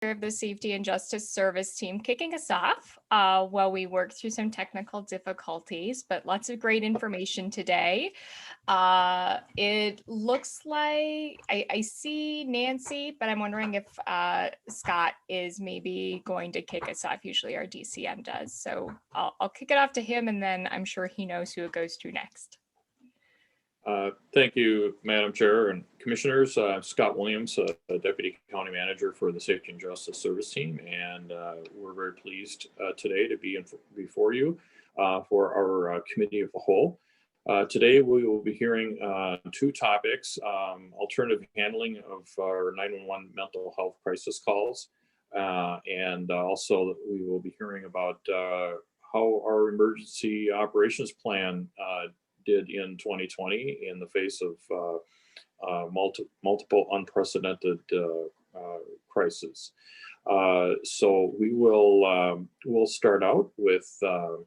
of the Safety and Justice Service team kicking us off while we work through some technical difficulties, but lots of great information today. It looks like I see Nancy, but I'm wondering if Scott is maybe going to kick us off. Usually our DCM does. So I'll kick it off to him, and then I'm sure he knows who it goes to next. Thank you, Madam Chair and Commissioners. Scott Williams, Deputy County Manager for the Safety and Justice Service Team, and we're very pleased today to be before you for our Committee of the Whole. Today we will be hearing two topics: alternative handling of our 911 mental health crisis calls, and also we will be hearing about how our emergency operations plan did in 2020 in the face of multiple unprecedented crises. So we will we'll start out with the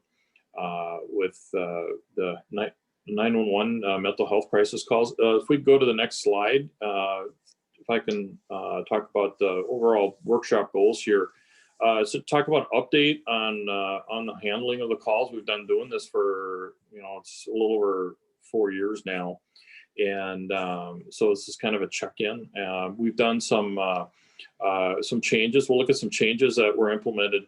911 mental health crisis calls. If we go to the next slide, if I can talk about the overall workshop goals here. So talk about update on the handling of the calls. We've been doing this for, it's a little over 4 years now. And so this is kind of a check-in. We've done some changes. We'll look at some changes that were implemented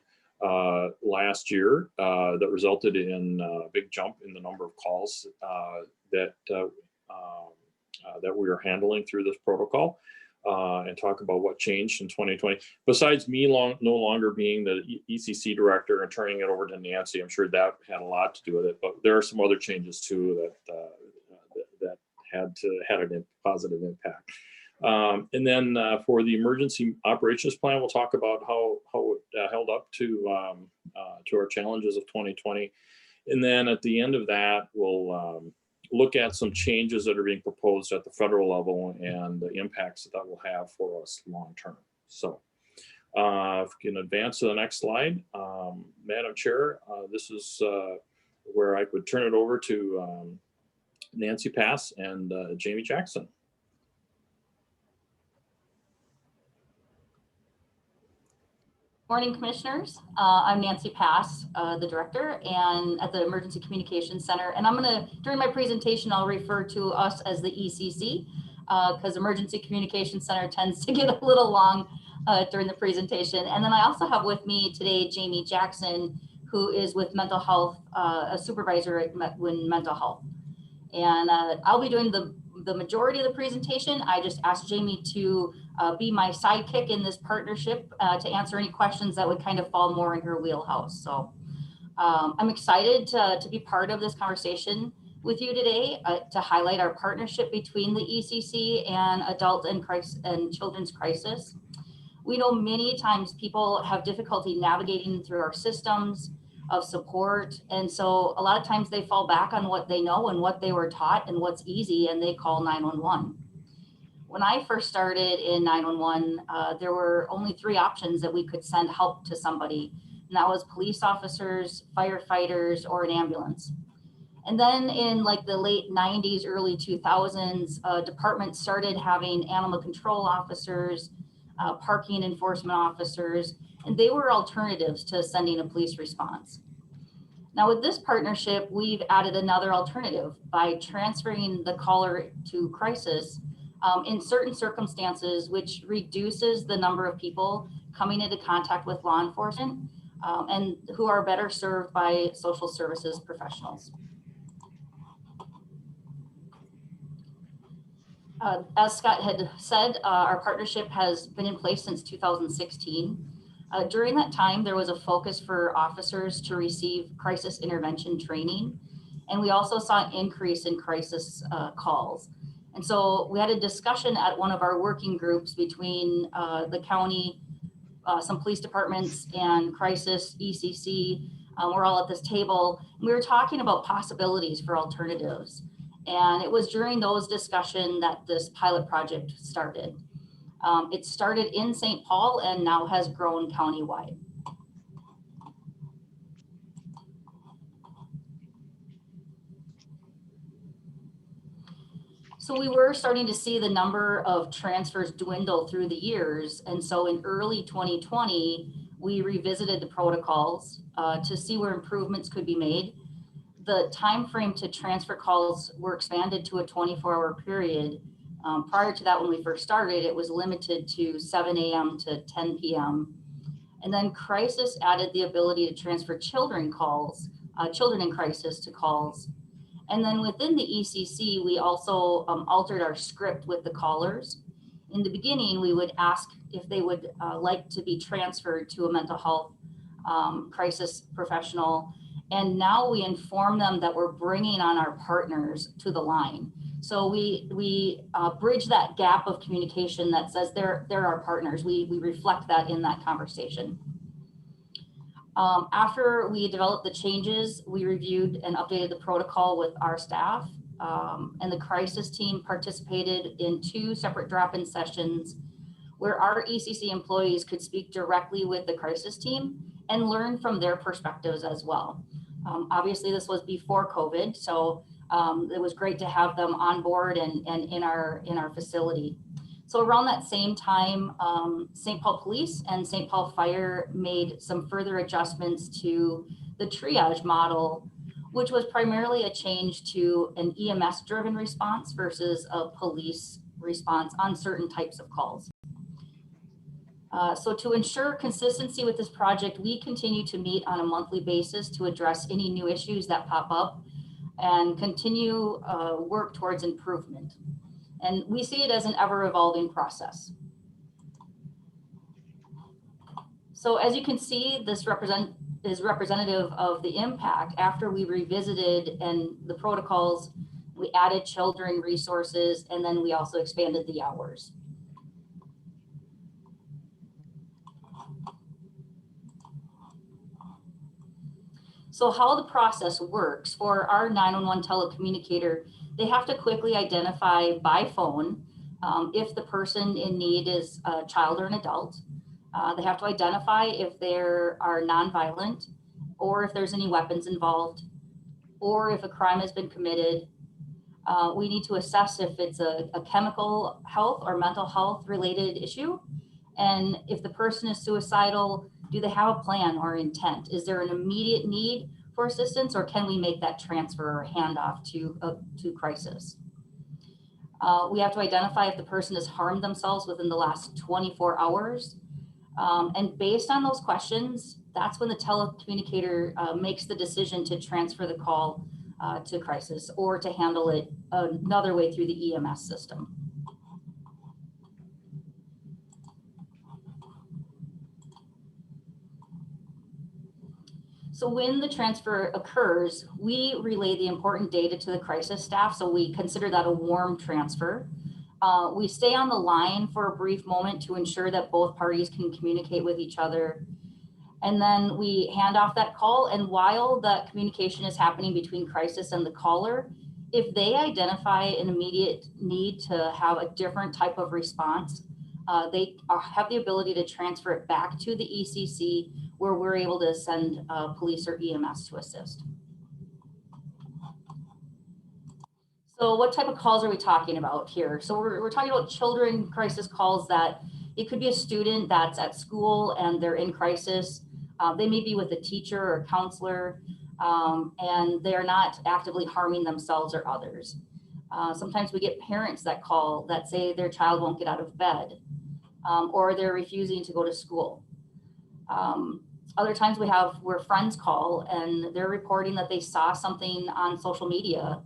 last year that resulted in a big jump in the number of calls that we are handling through this protocol. And talk about what changed in 2020. Besides me no longer being the ECC director and turning it over to Nancy, I'm sure that had a lot to do with it. But there are some other changes too that had a positive impact. And then for the emergency operations plan, we'll talk about how it held up to our challenges of 2020. And then at the end of that, we'll look at some changes that are being proposed at the federal level and the impacts that will have for us long term. So if we can advance to the next slide, Madam Chair, this is where I would turn it over to Nancy Pass and Jamie Jackson. Morning, Commissioners. I'm Nancy Pass, the Director and at the Emergency Communications Center. And I'm during my presentation, I'll refer to us as the ECC because Emergency Communications Center tends to get a little long during the presentation. And then I also have with me today, Jamie Jackson, who is with mental health, a supervisor at mental health. And I'll be doing the majority of the presentation. I just asked Jamie to be my sidekick in this partnership to answer any questions that would kind of fall more in her wheelhouse. So I'm excited to be part of this conversation with you today to highlight our partnership between the ECC and adult and children's crisis. We know many times people have difficulty navigating through our systems of support. And so a lot of times they fall back on what they know and what they were taught and what's easy, and they call 911. When I first started in 911, there were only 3 options that we could send help to somebody, and that was police officers, firefighters, or an ambulance. And then in like the late 90s, early 2000s, departments started having animal control officers, parking enforcement officers, and they were alternatives to sending a police response. Now with this partnership, we've added another alternative by transferring the caller to crisis in certain circumstances, which reduces the number of people coming into contact with law enforcement and who are better served by social services professionals. As Scott had said, our partnership has been in place since 2016. During that time, there was a focus for officers to receive crisis intervention training, and we also saw an increase in crisis calls. And so we had a discussion at one of our working groups between the county, some police departments, and crisis, ECC. We're all at this table, and we were talking about possibilities for alternatives. And it was during those discussions that this pilot project started. It started in St. Paul and now has grown countywide. So we were starting to see the number of transfers dwindle through the years. And so in early 2020, we revisited the protocols to see where improvements could be made. The time frame to transfer calls were expanded to a 24-hour period. Prior to that, when we first started, it was limited to 7 a.m. to 10 p.m. And then crisis added the ability to transfer children in crisis to calls. And then within the ECC, we also altered our script with the callers. In the beginning, we would ask if they would like to be transferred to a mental health crisis professional. And now we inform them that we're bringing on our partners to the line. So we bridge that gap of communication that says they're our partners. We reflect that in that conversation. After we developed the changes, we reviewed and updated the protocol with our staff, and the crisis team participated in 2 separate drop-in sessions where our ECC employees could speak directly with the crisis team and learn from their perspectives as well. Obviously, this was before COVID, so it was great to have them on board and in our facility. So around that same time, St. Paul Police and St. Paul Fire made some further adjustments to the triage model, which was primarily a change to an EMS-driven response versus a police response on certain types of calls. So to ensure consistency with this project, we continue to meet on a monthly basis to address any new issues that pop up and continue work towards improvement. And we see it as an ever-evolving process. So as you can see, this is representative of the impact. After we revisited and the protocols, we added children resources, and then we also expanded the hours. So how the process works for our 911 telecommunicator, they have to quickly identify by phone if the person in need is a child or an adult. They have to identify if they are nonviolent or if there's any weapons involved or if a crime has been committed. We need to assess if it's a chemical health or mental health related issue. And if the person is suicidal, do they have a plan or intent? Is there an immediate need for assistance, or can we make that transfer or handoff to crisis? We have to identify if the person has harmed themselves within the last 24 hours. And based on those questions, that's when the telecommunicator makes the decision to transfer the call to crisis or to handle it another way through the EMS system. So when the transfer occurs, we relay the important data to the crisis staff. So we consider that a warm transfer. We stay on the line for a brief moment to ensure that both parties can communicate with each other. And then we hand off that call. And while that communication is happening between crisis and the caller, if they identify an immediate need to have a different type of response, they have the ability to transfer it back to the ECC, where we're able to send police or EMS to assist. So what type of calls are we talking about here? So we're talking about children crisis calls that it could be a student that's at school and they're in crisis. They may be with a teacher or counselor, and they're not actively harming themselves or others. Sometimes we get parents that call that say their child won't get out of bed, or they're refusing to go to school. Other times where friends call and they're reporting that they saw something on social media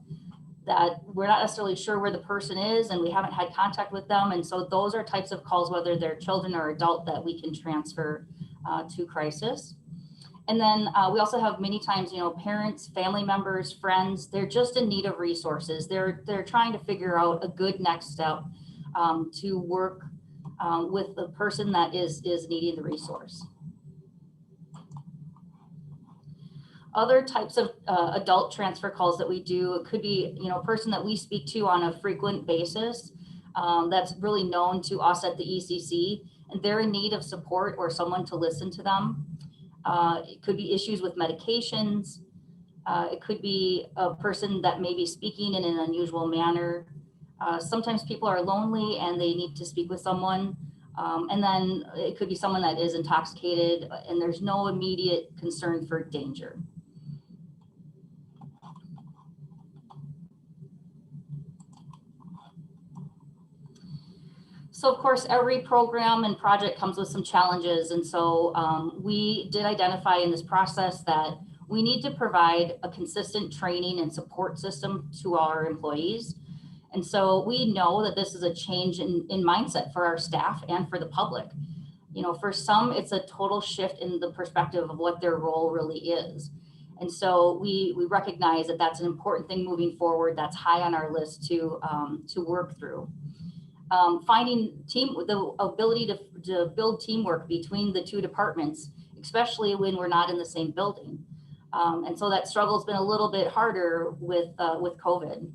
that we're not necessarily sure where the person is and we haven't had contact with them. And so those are types of calls, whether they're children or adult, that we can transfer to crisis. And then we also have many times, parents, family members, friends, they're just in need of resources. They're trying to figure out a good next step to work with the person that is needing the resource. Other types of adult transfer calls that we do, it could be, a person that we speak to on a frequent basis that's really known to us at the ECC, and they're in need of support or someone to listen to them. It could be issues with medications. It could be a person that may be speaking in an unusual manner. Sometimes people are lonely and they need to speak with someone. And then it could be someone that is intoxicated and there's no immediate concern for danger. So of course, every program and project comes with some challenges. And so we did identify in this process that we need to provide a consistent training and support system to our employees. And so we know that this is a change in mindset for our staff and for the public. You know, for some, it's a total shift in the perspective of what their role really is. And so we recognize that that's an important thing moving forward. That's high on our list to work through. Finding the ability to build teamwork between the two departments, especially when we're not in the same building. And so that struggle's been a little bit harder with COVID.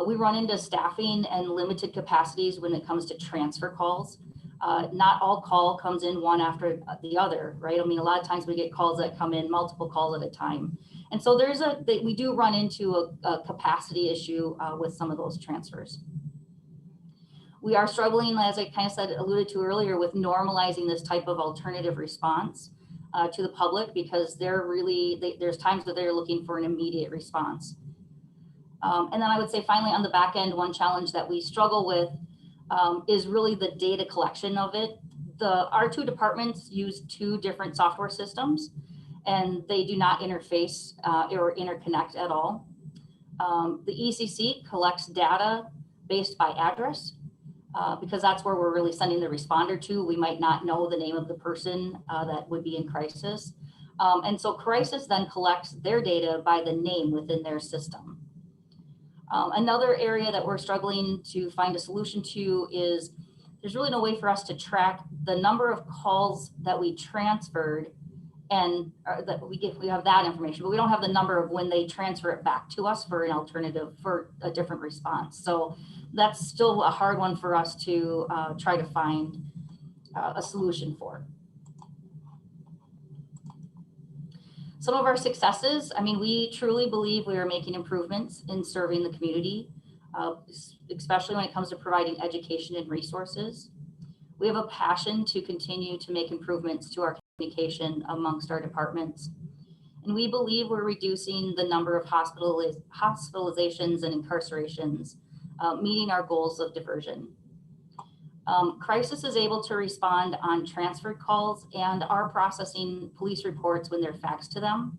We run into staffing and limited capacities when it comes to transfer calls. Not all call comes in one after the other, right? I mean, a lot of times we get calls that come in multiple calls at a time. And so we do run into a capacity issue with some of those transfers. We are struggling, as I kind of alluded to earlier, with normalizing this type of alternative response to the public, because there's times that they're looking for an immediate response. And then I would say finally on the back end, one challenge that we struggle with is really the data collection of it. Our two departments use two different software systems and they do not interface or interconnect at all. The ECC collects data based by address. Because that's where we're really sending the responder to. We might not know the name of the person that would be in crisis. And so crisis then collects their data by the name within their system. Another area that we're struggling to find a solution to is there's really no way for us to track the number of calls that we transferred and that we have that information, but we don't have the number of when they transfer it back to us for an alternative, for a different response. So that's still a hard one for us to try to find a solution for. Some of our successes, I mean, we truly believe we are making improvements in serving the community, especially when it comes to providing education and resources. We have a passion to continue to make improvements to our communication amongst our departments. And we believe we're reducing the number of hospitalizations and incarcerations, meeting our goals of diversion. Crisis is able to respond on transferred calls and are processing police reports when they're faxed to them.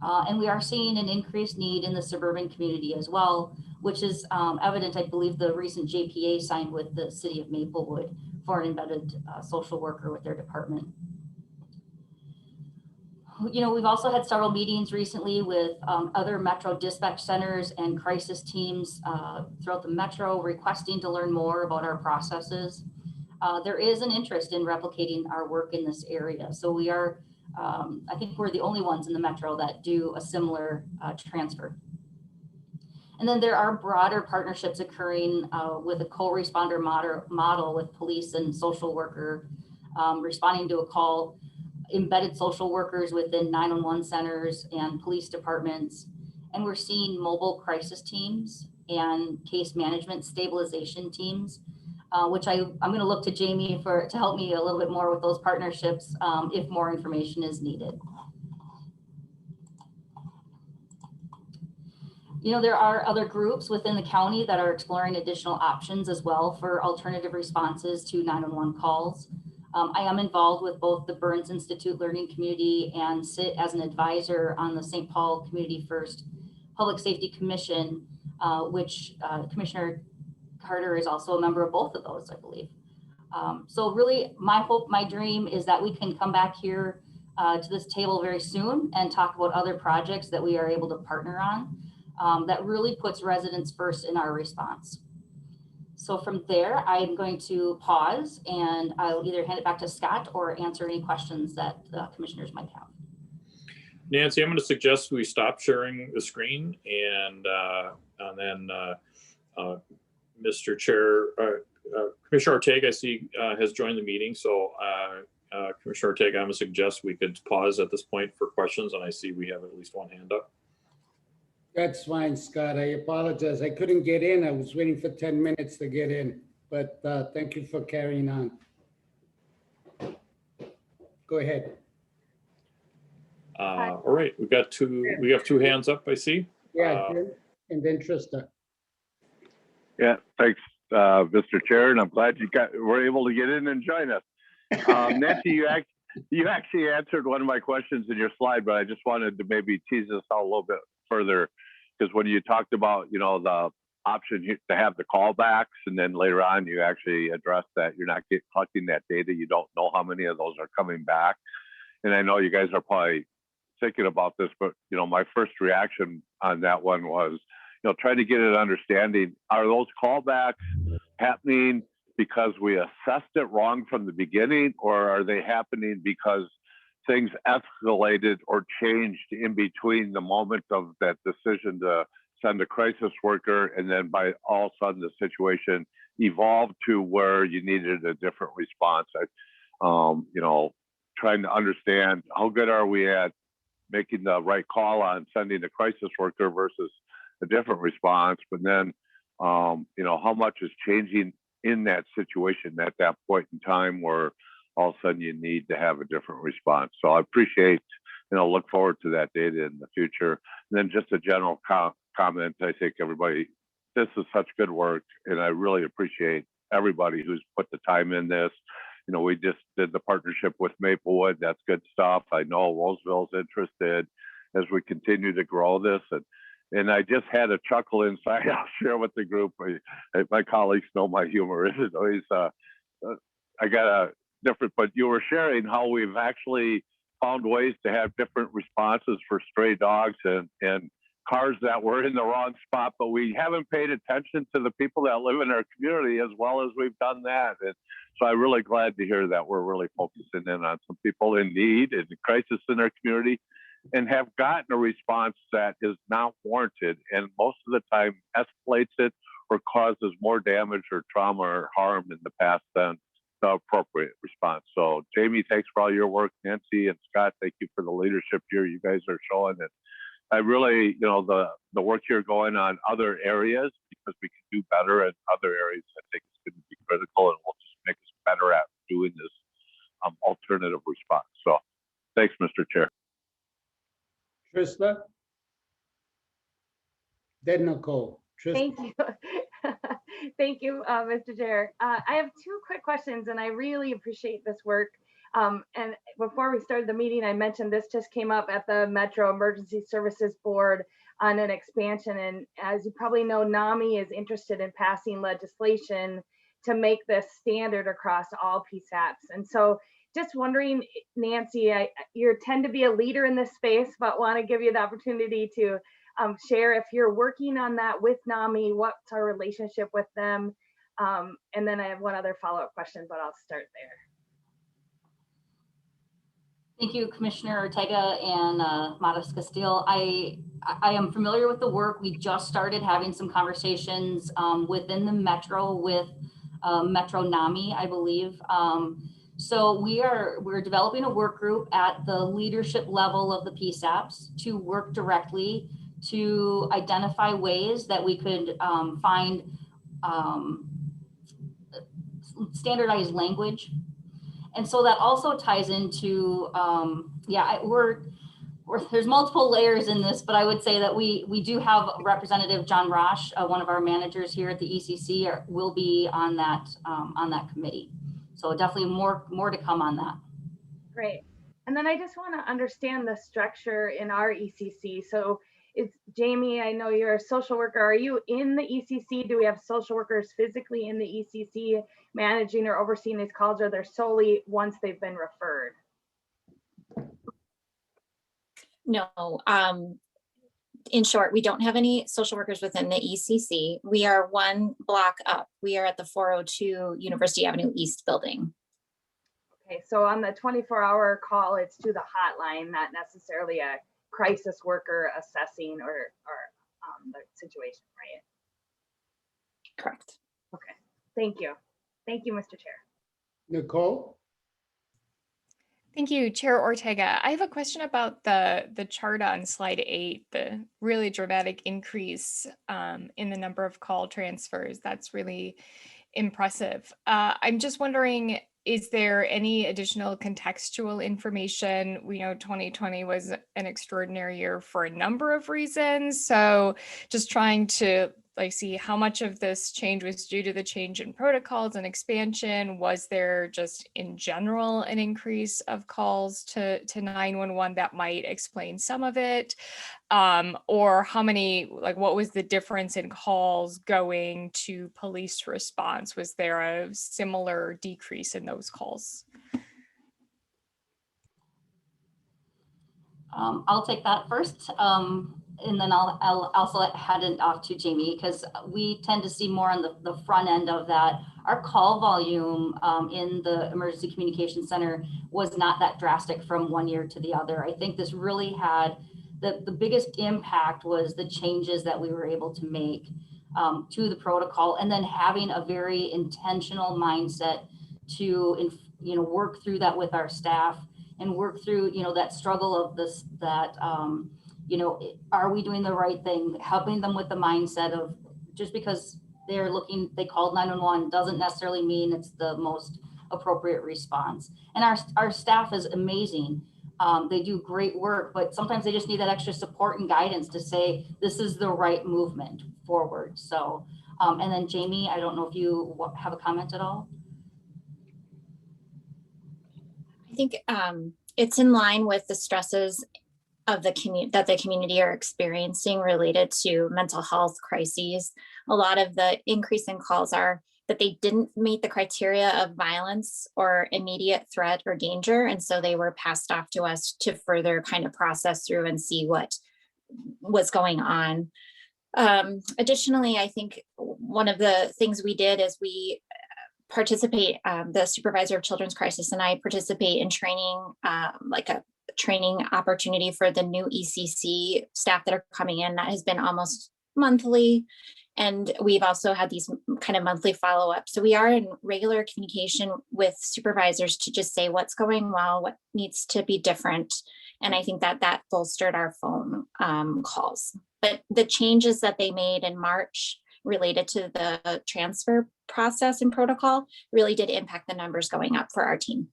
And we are seeing an increased need in the suburban community as well, which is evident, I believe, the recent JPA signed with the city of Maplewood for an embedded social worker with their department. You know, we've also had several meetings recently with other Metro dispatch centers and crisis teams throughout the Metro requesting to learn more about our processes. There is an interest in replicating our work in this area. So we are, I think we're the only ones in the Metro that do a similar transfer. And then there are broader partnerships occurring with a co-responder model with police and social worker responding to a call, embedded social workers within 911 centers and police departments. And we're seeing mobile crisis teams and case management stabilization teams, which I'm going to look to Jamie to help me a little bit more with those partnerships if more information is needed. You know, there are other groups within the county that are exploring additional options as well for alternative responses to 911 calls. I am involved with both the Burns Institute Learning Community and sit as an advisor on the St. Paul Community First Public Safety Commission, which Commissioner Carter is also a member of both of those, I believe. So really my hope, my dream is that we can come back here to this table very soon and talk about other projects that we are able to partner on that really puts residents first in our response. So from there, I'm going to pause and I'll either hand it back to Scott or answer any questions that commissioners might have. Nancy, I'm going to suggest we stop sharing the screen and then Mr. Chair, Commissioner Ortega, I see has joined the meeting. So Commissioner Ortega, I'm going to suggest we could pause at this point for questions. And I see we have at least one hand up. That's fine, Scott. I apologize. I couldn't get in. I was waiting for 10 minutes to get in, but thank you for carrying on. Go ahead. All right, we have two hands up, I see. Yeah, and then Trista. Yeah, thanks, Mr. Chair, and I'm glad were able to get in and join us. Nancy, you actually answered one of my questions in your slide, but I just wanted to maybe tease us out a little bit further, because when you talked about, you know, the option to have the callbacks, and then later on you actually addressed that you're not collecting that data, you don't know how many of those are coming back. And I know you guys are probably thinking about this, but you know, my first reaction on that one was, you know, trying to get an understanding, are those callbacks happening because we assessed it wrong from the beginning, or are they happening because things escalated or changed in between the moment of that decision to send a crisis worker, and then by all of a sudden the situation evolved to where you needed a different response? You know, trying to understand how good are we at making the right call on sending a crisis worker versus a different response, but then you know, how much is changing in that situation at that point in time where all of a sudden you need to have a different response. So I appreciate, you know, look forward to that data in the future. And then just a general comment, I think everybody, this is such good work, and I really appreciate everybody who's put the time in this. You know, we just did the partnership with Maplewood. That's good stuff. I know Roseville's interested as we continue to grow this. And I just had a chuckle inside. I'll share with the group. My colleagues know my humor isn't always, I got a different, but you were sharing how we've actually found ways to have different responses for stray dogs and cars that were in the wrong spot, but we haven't paid attention to the people that live in our community as well as we've done that. And so I'm really glad to hear that we're really focusing in on some people in need and crisis in our community, and have gotten a response that is not warranted, and most of the time escalates it or causes more damage or trauma or harm in the past than the appropriate response. So Jamie, thanks for all your work. Nancy and Scott, thank you for the leadership here you guys are showing. And I really, you know, the work here going on other areas, because we can do better in other areas, I think it's going to be critical, and will just make us better at doing this alternative response. So thanks, Mr. Chair. Trista? Then Nicole. Trista. Thank you. Thank you, Mr. Chair. I have two quick questions, and I really appreciate this work. And before we started the meeting, I mentioned this just came up at the Metro Emergency Services Board on an expansion. And as you probably know, NAMI is interested in passing legislation to make this standard across all PSAPs. And so just wondering, Nancy, you tend to be a leader in this space, but want to give you the opportunity to share if you're working on that with NAMI, what's our relationship with them? And then I have one other follow-up question, but I'll start there. Thank you, Commissioner Ortega and Modest Castile. I am familiar with the work. We just started having some conversations within the Metro with Metro NAMI, I believe. So we're developing a work group at the leadership level of the PSAPs to work directly to identify ways that we could find standardized language. And so that also ties into, there's multiple layers in this, but I would say that we do have Representative John Rosh, one of our managers here at the ECC, will be on that committee. So definitely more to come on that. Great. And then I just want to understand the structure in our ECC. So Jamie, I know you're a social worker. Are you in the ECC? Do we have social workers physically in the ECC managing or overseeing these calls, or they're solely once they've been referred? No. In short, we don't have any social workers within the ECC. We are one block up. We are at the 402 University Avenue East building. Okay, so on the 24-hour call, it's to the hotline, not necessarily a crisis worker assessing or the situation, right? Correct. Okay, thank you. Thank you, Mr. Chair. Nicole? Thank you, Chair Ortega. I have a question about the chart on slide 8, the really dramatic increase in the number of call transfers. That's really impressive. I'm just wondering, is there any additional contextual information? We know 2020 was an extraordinary year for a number of reasons. So just trying to see how much of this change was due to the change in protocols and expansion. Was there just in general an increase of calls to 911 that might explain some of it? Or how many, what was the difference in calls going to police response? Was there a similar decrease in those calls? I'll take that first. And then I'll also hand it off to Jamie, because we tend to see more on the front end of that. Our call volume in the Emergency Communication Center was not that drastic from one year to the other. I think this really had the biggest impact was the changes that we were able to make to the protocol, and then having a very intentional mindset to work through that with our staff and work through that struggle of this, that are we doing the right thing, helping them with the mindset of just because they called 911 doesn't necessarily mean it's the most appropriate response. And our staff is amazing. They do great work, but sometimes they just need that extra support and guidance to say this is the right movement forward. So and then Jamie, I don't know if you have a comment at all. I think it's in line with the stresses of the community are experiencing related to mental health crises. A lot of the increase in calls are that they didn't meet the criteria of violence or immediate threat or danger. And so they were passed off to us to further kind of process through and see what was going on. Additionally, I think one of the things we did is we participate, the supervisor of children's crisis and I participate in training, like a training opportunity for the new ECC staff that are coming in. That has been almost monthly. And we've also had these kind of monthly follow-ups. So we are in regular communication with supervisors to just say what's going well, what needs to be different. And I think that bolstered our phone calls. But the changes that they made in March related to the transfer process and protocol really did impact the numbers going up for our team.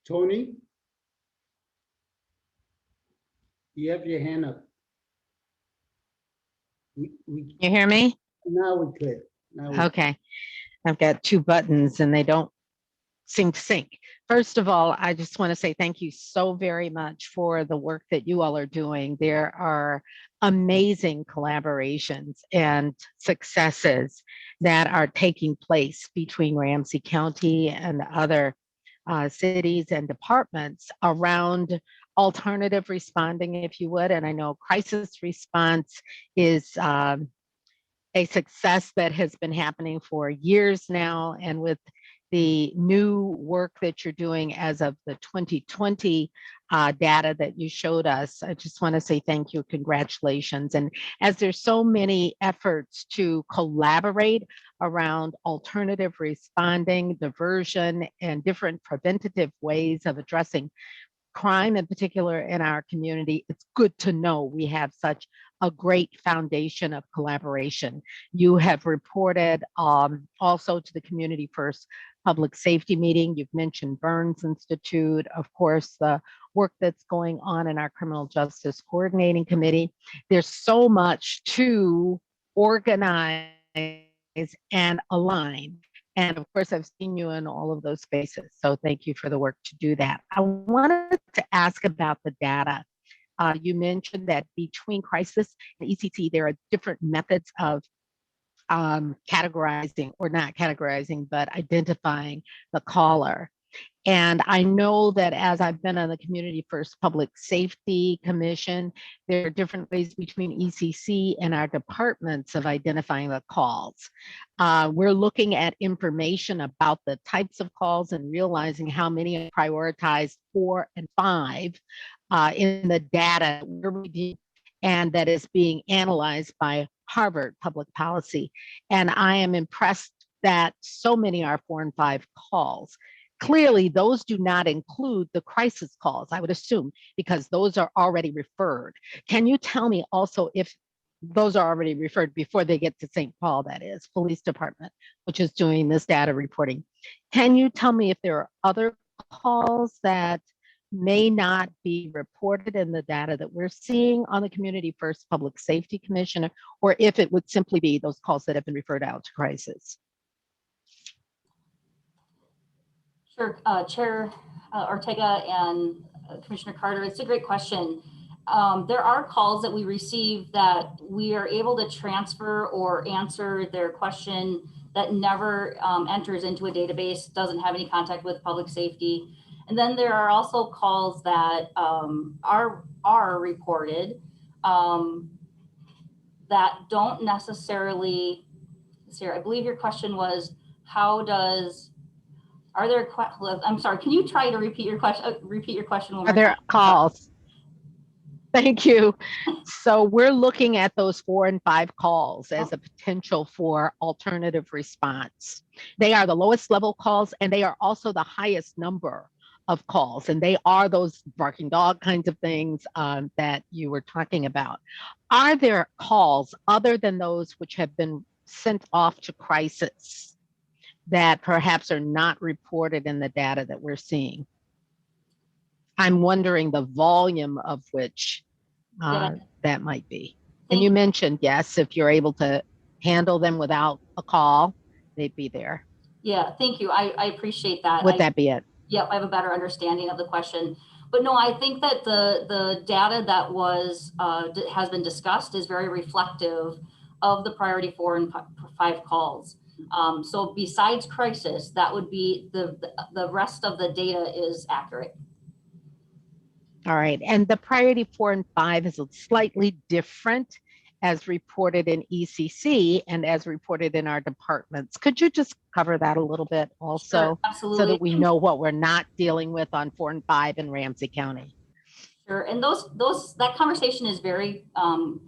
Tony? You have your hand up. You hear me? Now we're clear. Okay. I've got two buttons and they don't seem to sync. First of all, I just want to say thank you so very much for the work that you all are doing. There are amazing collaborations and successes that are taking place between Ramsey County and other cities and departments around alternative responding, if you would. And I know crisis response is a success that has been happening for years now. And with the new work that you're doing as of the 2020 data that you showed us, I just want to say thank you, congratulations. And as there's so many efforts to collaborate around alternative responding, diversion, and different preventative ways of addressing crime in particular in our community, it's good to know we have such a great foundation of collaboration. You have reported also to the Community First Public Safety meeting. You've mentioned Burns Institute, of course, the work that's going on in our Criminal Justice Coordinating Committee. There's so much to organize and align. And of course, I've seen you in all of those spaces. So thank you for the work to do that. I wanted to ask about the data. You mentioned that between crisis and ECC, there are different methods of categorizing, or not categorizing, but identifying the caller. And I know that as I've been on the Community First Public Safety Commission, there are different ways between ECC and our departments of identifying the calls. We're looking at information about the types of calls and realizing how many are prioritized 4 and 5 in the data we're reviewing, and that is being analyzed by Harvard Public Policy. And I am impressed that so many are 4 and 5 calls. Clearly, those do not include the crisis calls, I would assume, because those are already referred. Can you tell me also if those are already referred before they get to St. Paul, that is, police department, which is doing this data reporting? Can you tell me if there are other calls that may not be reported in the data that we're seeing on the Community First Public Safety Commission, or if it would simply be those calls that have been referred out to crisis? Sure, Chair Ortega and Commissioner Carter, it's a great question. There are calls that we receive that we are able to transfer or answer their question that never enters into a database, doesn't have any contact with public safety. And then there are also calls that are reported that don't necessarily, Sarah, I believe your question was, how does, are there, I'm sorry, can you try to repeat your question one more time? Are there calls? Thank you. So we're looking at those 4 and 5 calls as a potential for alternative response. They are the lowest level calls, and they are also the highest number of calls. And they are those barking dog kinds of things that you were talking about. Are there calls other than those which have been sent off to crisis that perhaps are not reported in the data that we're seeing? I'm wondering the volume of which that might be. And you mentioned, yes, if you're able to handle them without a call, they'd be there. Yeah, thank you. I appreciate that. Would that be it? Yep, I have a better understanding of the question. But no, I think that the data that was has been discussed is very reflective of the priority 4 and 5 calls. So besides crisis, that would be the rest of the data is accurate. All right, and the priority 4 and 5 is slightly different as reported in ECC and as reported in our departments. Could you just cover that a little bit also? Sure, so that we know what we're not dealing with on 4 and 5 in Ramsey County? Sure, and that conversation is very,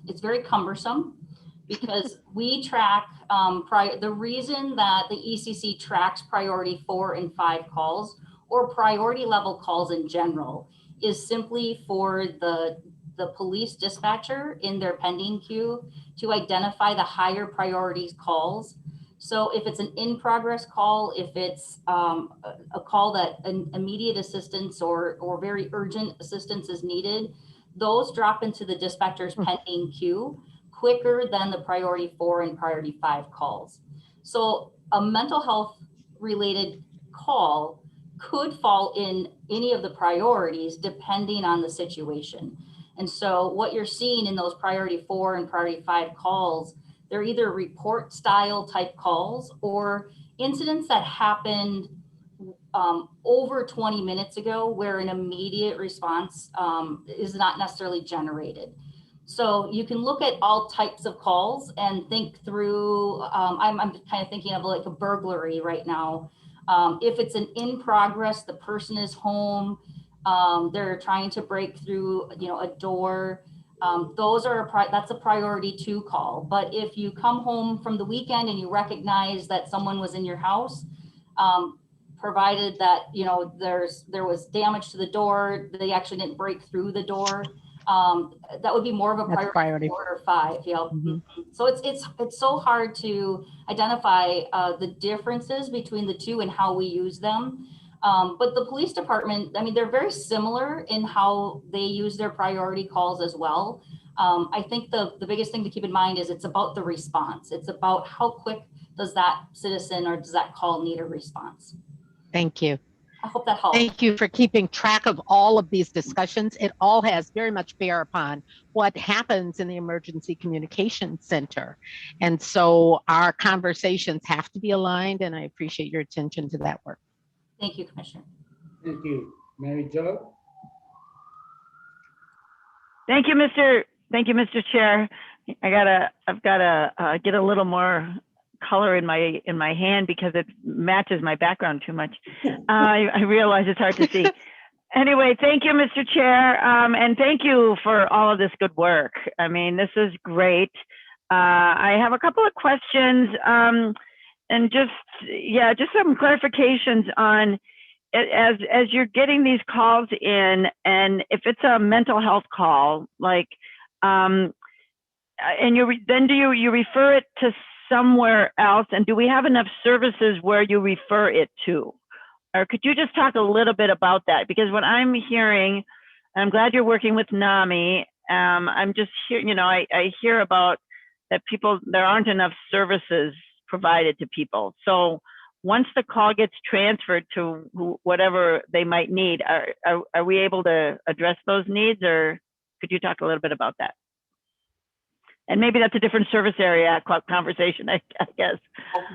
it's very cumbersome because we track, the reason that the ECC tracks priority 4 and 5 calls or priority level calls in general is simply for the police dispatcher in their pending queue to identify the higher priority calls. So if it's an in progress call, if it's a call that an immediate assistance or very urgent assistance is needed, those drop into the dispatcher's pending queue quicker than the priority 4 and priority 5 calls. So a mental health related call could fall in any of the priorities depending on the situation. And so what you're seeing in those priority 4 and priority 5 calls, they're either report style type calls or incidents that happened over 20 minutes ago where an immediate response is not necessarily generated. So you can look at all types of calls and think through, I'm kind of thinking of like a burglary right now. If it's an in progress, the person is home, they're trying to break through, a door. That's a priority 2 call. But if you come home from the weekend and you recognize that someone was in your house, provided that there was damage to the door, they actually didn't break through the door, that would be more of a priority 4 or 5. Mm-hmm. So it's so hard to identify the differences between the two and how we use them. But the police department, they're very similar in how they use their priority calls as well. I think the biggest thing to keep in mind is it's about the response. It's about how quick does that citizen or does that call need a response. Thank you. I hope that helps. Thank you for keeping track of all of these discussions. It all has very much bear upon what happens in the Emergency Communication Center. And so our conversations have to be aligned, and I appreciate your attention to that work. Thank you, Commissioner. Thank you. Mary Jo? Thank you, Mr. Chair. I've gotta get a little more color in my hand because it matches my background too much. I realize it's hard to see. Anyway, thank you, Mr. Chair, and thank you for all of this good work. This is great. I have a couple of questions. just, yeah, just some clarifications on as you're getting these calls in, and if it's a mental health call, like, and then do you refer it to somewhere else, and do we have enough services where you refer it to? Or could you just talk a little bit about that? Because what I'm hearing, I'm glad you're working with NAMI. I'm just here, you know, I hear about that there aren't enough services provided to people. So once the call gets transferred to whatever they might need, are we able to address those needs, or could you talk a little bit about that? And maybe that's a different service area conversation, I guess.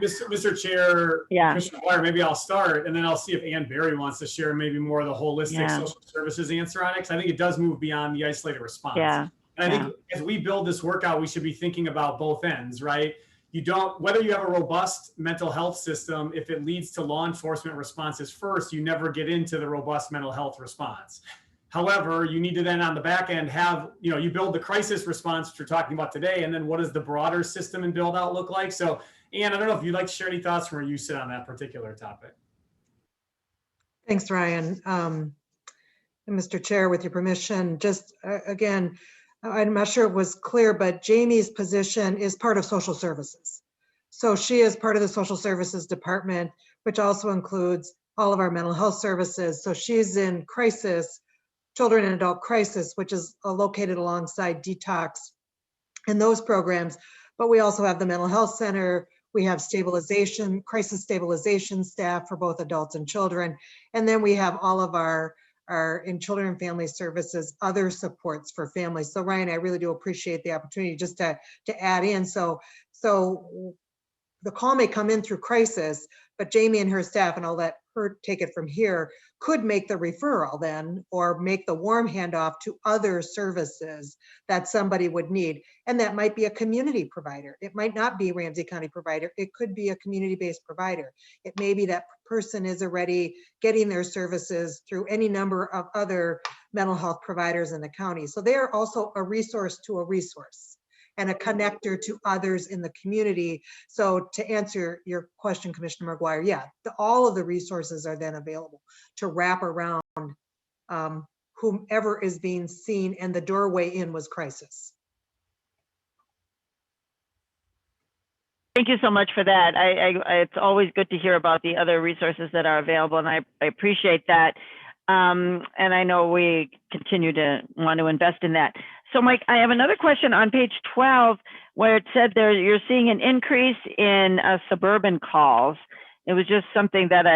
Mr. Chair, Yeah. Commissioner McGuire, maybe I'll start, and then I'll see if Ann Berry wants to share maybe more of the holistic social services answer on it, because I think it does move beyond the isolated response. Yeah. And I think as we build this workout, we should be thinking about both ends, right? You don't, whether you have a robust mental health system, if it leads to law enforcement responses first, you never get into the robust mental health response. However, you need to then on the back end have, you know, you build the crisis response which we're talking about today, and then what does the broader system and build out look like? So, Ann, I don't know if you'd like to share any thoughts from where you sit on that particular topic. Thanks, Ryan. And Mr. Chair, with your permission, just again, I'm not sure it was clear, but Jamie's position is part of social services. So she is part of the social services department, which also includes all of our mental health services. So she's in crisis, children and adult crisis, which is located alongside detox and those programs. But we also have the mental health center. We have stabilization, crisis stabilization staff for both adults and children. And then we have all of our in children and family services, other supports for families. So Ryan, I really do appreciate the opportunity just to add in. So the call may come in through crisis, but Jamie and her staff, and I'll let her take it from here, could make the referral then, or make the warm handoff to other services that somebody would need. And that might be a community provider. It might not be Ramsey County provider. It could be a community-based provider. It may be that person is already getting their services through any number of other mental health providers in the county. So they are also a resource to a resource and a connector to others in the community. So to answer your question, Commissioner McGuire, yeah, all of the resources are then available to wrap around whomever is being seen, and the doorway in was crisis. Thank you so much for that. It's always good to hear about the other resources that are available, and I appreciate that. And I know we continue to want to invest in that. So Mike, I have another question on page 12, where it said you're seeing an increase in suburban calls. It was just something that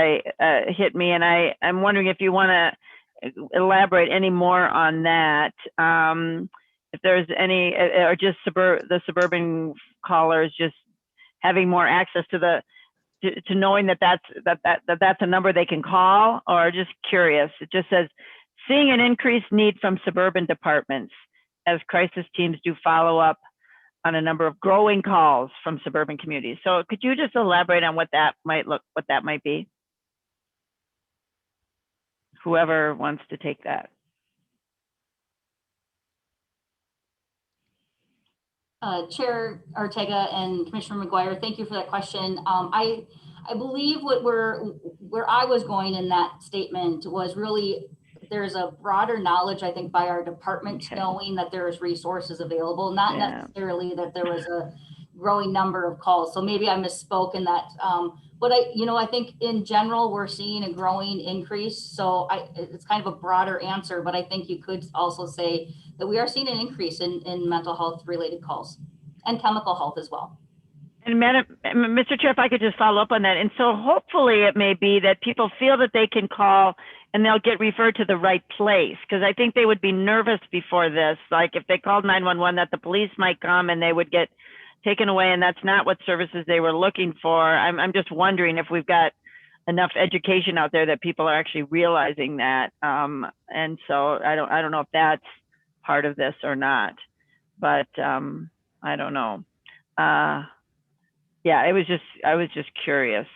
hit me, and I'm wondering if you want to elaborate any more on that. If there's any, or just the suburban callers just having more access to to knowing that's a number they can call, or just curious. It just says, seeing an increased need from suburban departments as crisis teams do follow up on a number of growing calls from suburban communities. So could you just elaborate on what that might be? Whoever wants to take that. Chair Ortega and Commissioner McGuire, thank you for that question. I believe where I was going in that statement was really, there's a broader knowledge, I think, by our department, knowing that there's resources available, not necessarily that there was a growing number of calls. So maybe I misspoke in that. But I think in general, we're seeing a growing increase. So it's kind of a broader answer, but I think you could also say that we are seeing an increase in mental health related calls and chemical health as well. And Mr. Chair, if I could just follow up on that. And so hopefully it may be that people feel that they can call and they'll get referred to the right place. Because I think they would be nervous before this. Like if they called 911, that the police might come and they would get taken away, and that's not what services they were looking for. I'm just wondering if we've got enough education out there that people are actually realizing that. And so I don't know if that's part of this or not, but I don't know. Yeah, I was just curious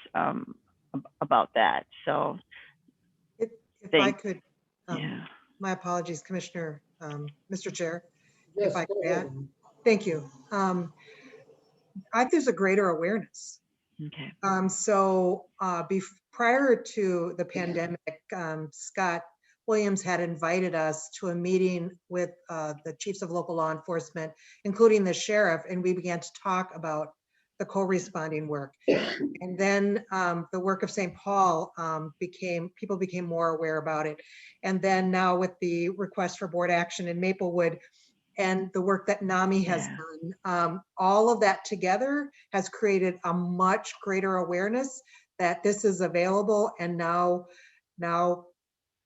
about that. So if I could, my apologies, Commissioner, Mr. Chair, Yes, if I could add. Thank you. I think there's a greater awareness Okay. Prior to the pandemic, Scott Williams had invited us to a meeting with the chiefs of local law enforcement, including the sheriff, and we began to talk about the co-responding work. And then the work of St. Paul people became more aware about it. And then now with the request for board action in Maplewood and the work that NAMI has done, all of that together has created a much greater awareness that this is available. And now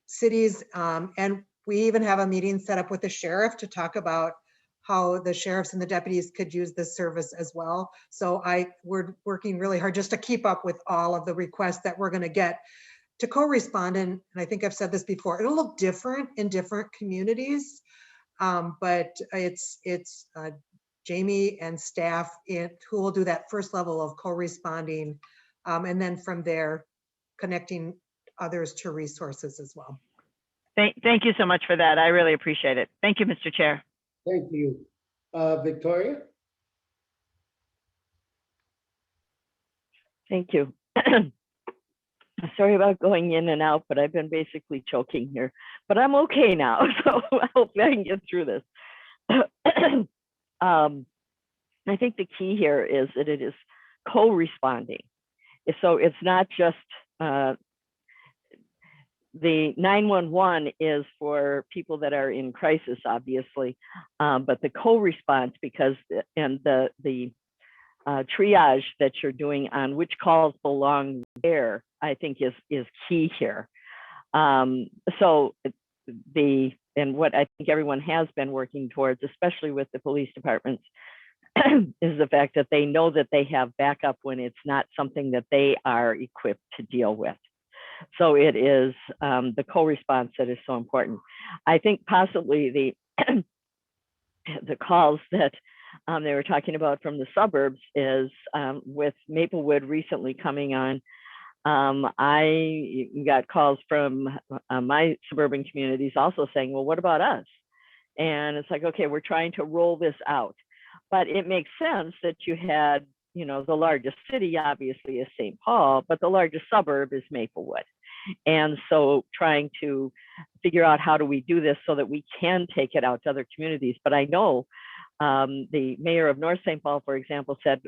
cities, and we even have a meeting set up with the sheriff to talk about how the sheriffs and the deputies could use this service as well. So we're working really hard just to keep up with all of the requests that we're going to get to co-respond. And I think I've said this before, it'll look different in different communities, but it's Jamie and staff who will do that first level of co-responding, and then from there, connecting others to resources as well. Thank you so much for that. I really appreciate it. Thank you, Mr. Chair. Thank you. Victoria? Thank you. Sorry about going in and out, but I've been basically choking here. But I'm okay now, so I hope I can get through this. I think the key here is that it is co-responding. So it's not just the 911 is for people that are in crisis, obviously, but the co-response, because the triage that you're doing on which calls belong where, I think is key here. And what I think everyone has been working towards, especially with the police departments, is the fact that they know that they have backup when it's not something that they are equipped to deal with. So it is the co-response that is so important. I think possibly the calls that they were talking about from the suburbs is with Maplewood recently coming on. I got calls from my suburban communities also saying, well, what about us? And it's like, okay, we're trying to roll this out. But it makes sense that you had, the largest city obviously is St. Paul, but the largest suburb is Maplewood. And so trying to figure out how do we do this so that we can take it out to other communities. But I know the mayor of North St. Paul, for example, said,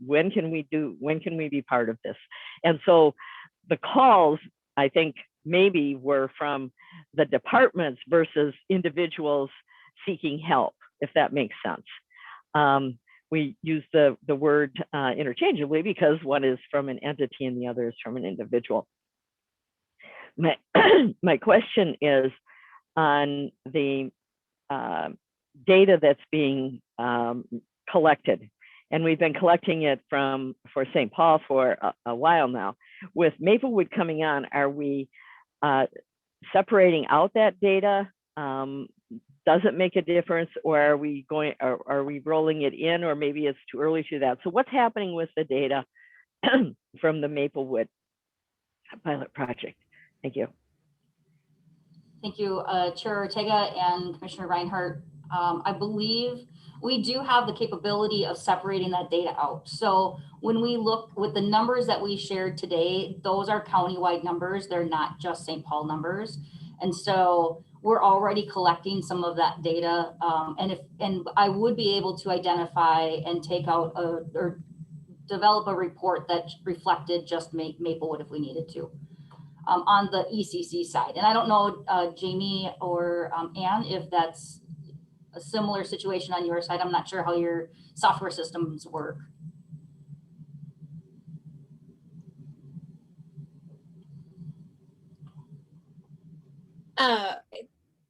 when can we be part of this? And so the calls, I think, maybe were from the departments versus individuals seeking help, if that makes sense. We use the word interchangeably because one is from an entity and the other is from an individual. My question is on the data that's being collected, and we've been collecting it for St. Paul for a while now. With Maplewood coming on, are we separating out that data? Does it make a difference, or are we rolling it in, or maybe it's too early to do that? So what's happening with the data from the Maplewood pilot project? Thank you. Thank you, Chair Ortega and Commissioner Reinhardt. I believe we do have the capability of separating that data out. So when we look with the numbers that we shared today, those are countywide numbers. They're not just St. Paul numbers. And so we're already collecting some of that data. And I would be able to identify and take out or develop a report that reflected just Maplewood if we needed to. On the ECC side. And I don't know, Jamie or Ann, if that's a similar situation on your side. I'm not sure how your software systems work.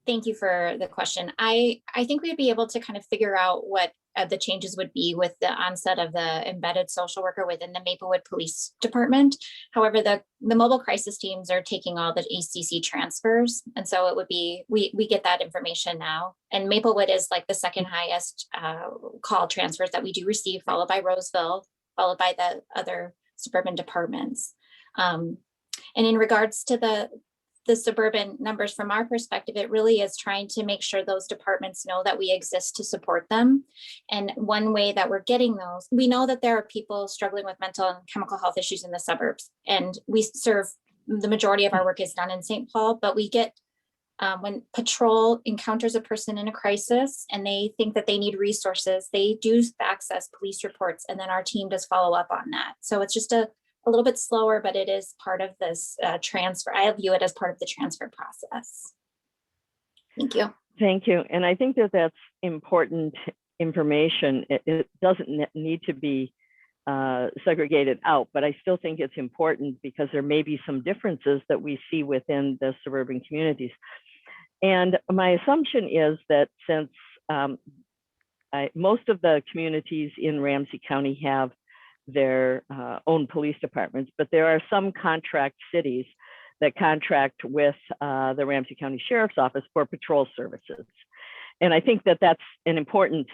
Thank you for the question. I think we'd be able to kind of figure out what the changes would be with the onset of the embedded social worker within the Maplewood Police Department. However, the mobile crisis teams are taking all the ACC transfers. And so it would be, we get that information now. And Maplewood is like the second highest call transfers that we do receive, followed by Roseville, followed by the other suburban departments. And in regards to the suburban numbers from our perspective, it really is trying to make sure those departments know that we exist to support them. And one way that we're getting those, we know that there are people struggling with mental and chemical health issues in the suburbs, and we serve, the majority of our work is done in St. Paul, but we get when patrol encounters a person in a crisis and they think that they need resources, they do access police reports, and then our team does follow up on that. So it's just a little bit slower, but it is part of this transfer. I view it as part of the transfer process. Thank you. Thank you. And I think that that's important information. It doesn't need to be segregated out, but I still think it's important because there may be some differences that we see within the suburban communities. And my assumption is that since most of the communities in Ramsey County have their own police departments, but there are some contract cities that contract with the Ramsey County Sheriff's Office for patrol services. And I think that that's an important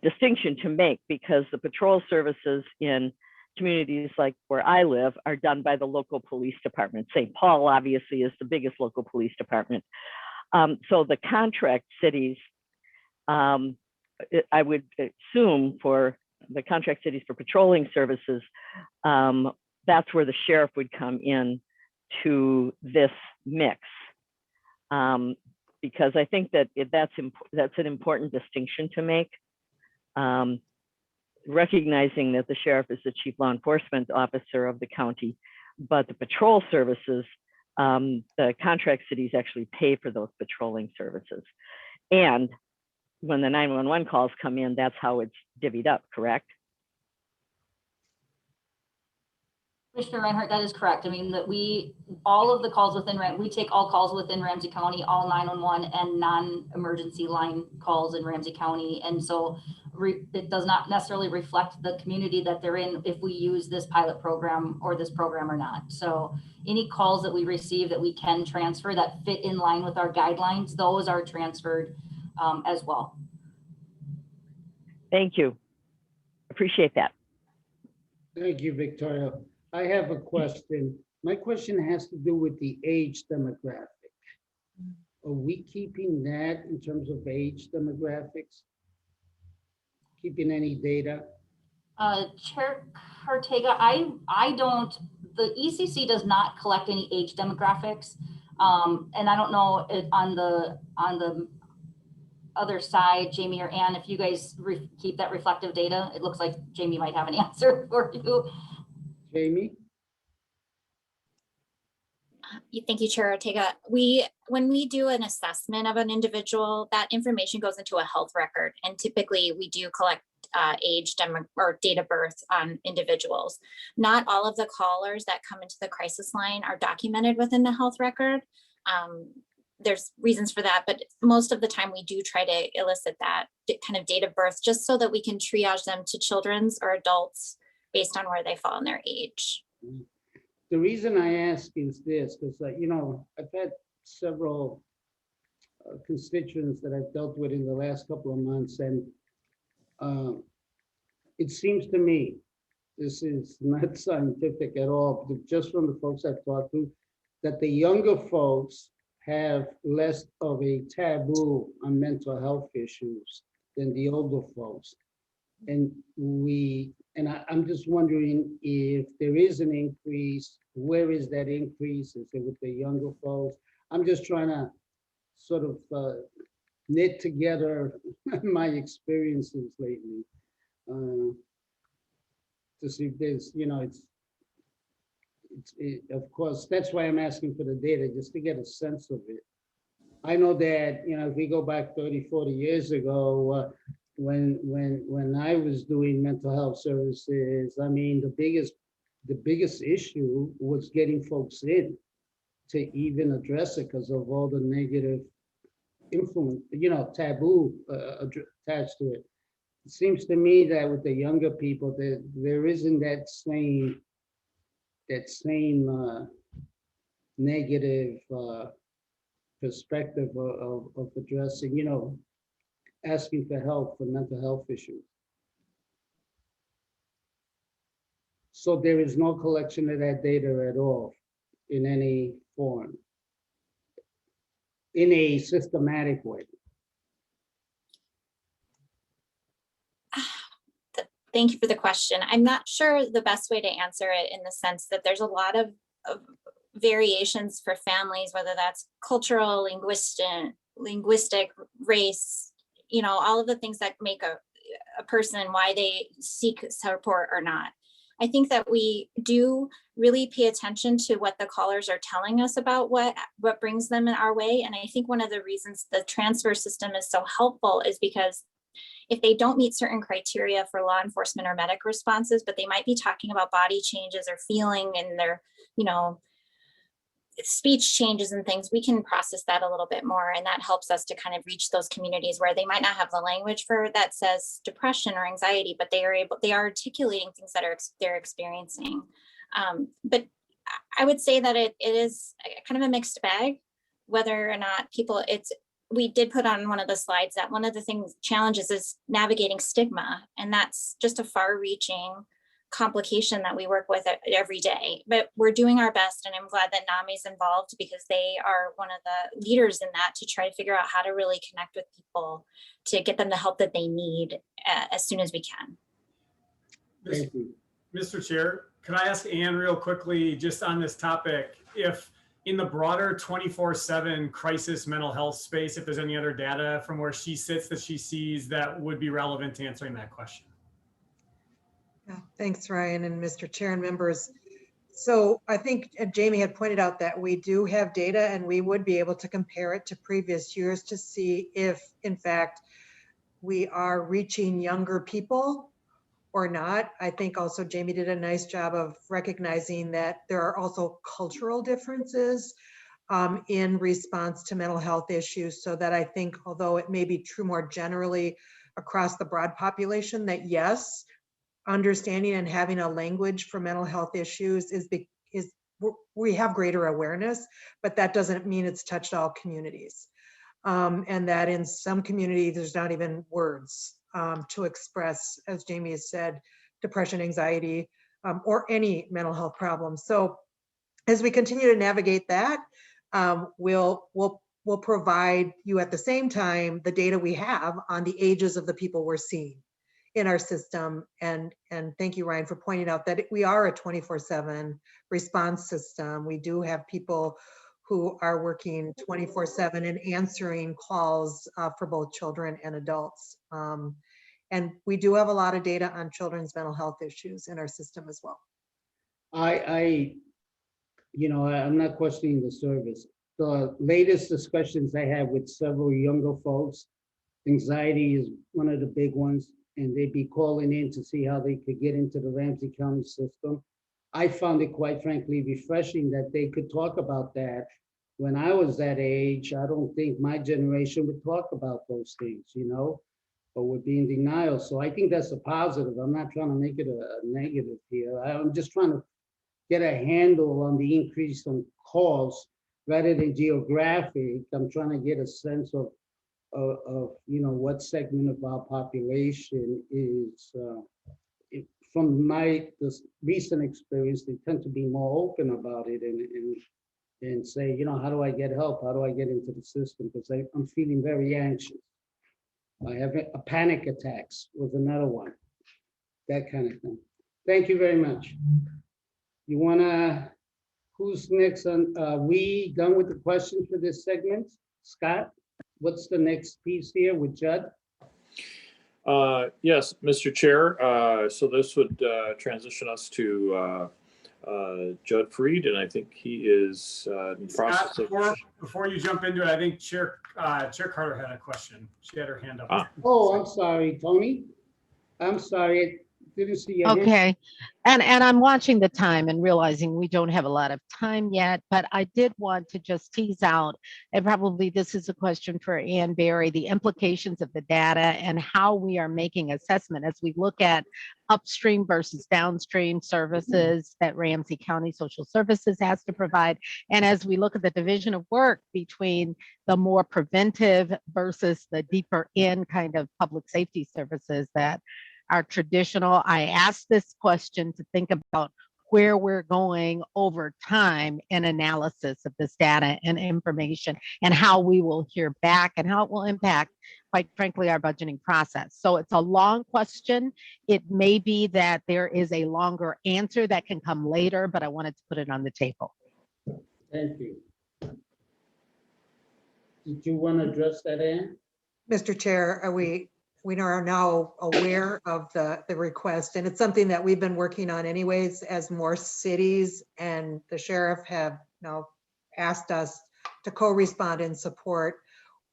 distinction to make, because the patrol services in communities like where I live are done by the local police department. St. Paul obviously is the biggest local police department. So the contract cities, I would assume for the contract cities for patrolling services, that's where the sheriff would come in to this mix. Because I think that that's an important distinction to make. Recognizing that the sheriff is the chief law enforcement officer of the county, but the patrol services, the contract cities actually pay for those patrolling services. And when the 911 calls come in, that's how it's divvied up, correct? Commissioner Reinhardt, that is correct. I mean, that all of the calls within, we take all calls within Ramsey County, all 911 and non-emergency line calls in Ramsey County. And so it does not necessarily reflect the community that they're in if we use this pilot program or this program or not. So any calls that we receive that we can transfer that fit in line with our guidelines, those are transferred as well. Thank you. Appreciate that. Thank you, Victoria. I have a question. My question has to do with the age demographic. Are we keeping that in terms of age demographics? Keeping any data? Chair Ortega, I don't, the ECC does not collect any age demographics. And I don't know on the other side, Jamie or Ann, if you guys keep that reflective data. It looks like Jamie might have an answer for you. Jamie? Thank you, Chair Ortega. When we do an assessment of an individual, that information goes into a health record, and typically we do collect age, or date of birth on individuals. Not all of the callers that come into the crisis line are documented within the health record. There's reasons for that, but most of the time we do try to elicit that kind of date of birth, just so that we can triage them to children's or adults based on where they fall in their age. The reason I ask is this, because I've had several constituents that I've dealt with in the last couple of months, and it seems to me, this is not scientific at all, but just from the folks I've talked to, that the younger folks have less of a taboo on mental health issues than the older folks. And I'm just wondering if there is an increase, where is that increase? Is it with the younger folks? I'm just trying to sort of knit together my experiences lately to see if there's, of course, that's why I'm asking for the data, just to get a sense of it. I know that, if we go back 30, 40 years ago, when I was doing mental health services, I mean, the biggest issue was getting folks in to even address it because of all the negative influence, taboo attached to it. It seems to me that with the younger people, there isn't that same negative perspective of addressing, asking for help for mental health issues. So there is no collection of that data at all in any form. in a systematic way? Thank you for the question. I'm not sure the best way to answer it, in the sense that there's a lot of variations for families, whether that's cultural, linguistic, race, all of the things that make a person, why they seek support or not. I think that we do really pay attention to what the callers are telling us about what brings them in our way. And I think one of the reasons the transfer system is so helpful is because if they don't meet certain criteria for law enforcement or medic responses, but they might be talking about body changes or feeling in their, speech changes and things, we can process that a little bit more. And that helps us to kind of reach those communities where they might not have the language for that says depression or anxiety, but they are articulating things that they're experiencing. But I would say that it is kind of a mixed bag, whether or not we did put on one of the slides that one of the challenges is navigating stigma. And that's just a far reaching complication that we work with every day, but we're doing our best. And I'm glad that NAMI's involved, because they are one of the leaders in that, to try to figure out how to really connect with people to get them the help that they need as soon as we can. Thank you. Mr. Chair, could I ask Ann real quickly, just on this topic, if in the broader 24/7 crisis mental health space, if there's any other data from where she sits that she sees that would be relevant to answering that question? Yeah, thanks, Ryan and Mr. Chair and members. So I think Jamie had pointed out that we do have data, and we would be able to compare it to previous years to see if, in fact, we are reaching younger people or not. I think also Jamie did a nice job of recognizing that there are also cultural differences in response to mental health issues. So that I think, although it may be true more generally across the broad population, that yes, understanding and having a language for mental health issues we have greater awareness, but that doesn't mean it's touched all communities. And that in some communities, there's not even words to express, as Jamie has said, depression, anxiety, or any mental health problems. So as we continue to navigate that, we'll provide you at the same time the data we have on the ages of the people we're seeing in our system. And thank you, Ryan, for pointing out that we are a 24/7 response system. We do have people who are working 24/7 and answering calls for both children and adults. And we do have a lot of data on children's mental health issues in our system as well. I'm not questioning the service. The latest discussions I have with several younger folks, anxiety is one of the big ones, and they'd be calling in to see how they could get into the Ramsey County system. I found it, quite frankly, refreshing that they could talk about that. When I was that age, I don't think my generation would talk about those things, or would be in denial. So I think that's a positive. I'm not trying to make it a negative here. I'm just trying to get a handle on the increase in calls rather than geographic. I'm trying to get a sense of what segment of our population is. From this recent experience, they tend to be more open about it and say, how do I get help? How do I get into the system? Because I'm feeling very anxious. I have a panic attacks was another one, that kind of thing. Thank you very much. Who's next on, we done with the questions for this segment? Scott, what's the next piece here with Judd? Yes, Mr. Chair. So this would transition us to Judd Freed, and I think he is in process of. Before you jump into it, I think Chair Carter had a question. She had her hand up. Oh, I'm sorry, Tony. I'm sorry. Didn't see your hand. Okay. And I'm watching the time and realizing we don't have a lot of time yet, but I did want to just tease out, and probably this is a question for Ann Berry, the implications of the data and how we are making assessment as we look at upstream versus downstream services that Ramsey County Social Services has to provide. And as we look at the division of work between the more preventive versus the deeper in kind of public safety services that are traditional. I asked this question to think about where we're going over time in analysis of this data and information, and how we will hear back and how it will impact, quite frankly, our budgeting process. So it's a long question. It may be that there is a longer answer that can come later, but I wanted to put it on the table. Thank you. Did you want to address that, Ann? Mr. Chair, we are now aware of the request, and it's something that we've been working on anyways, as more cities and the sheriff have now asked us to co-respond in support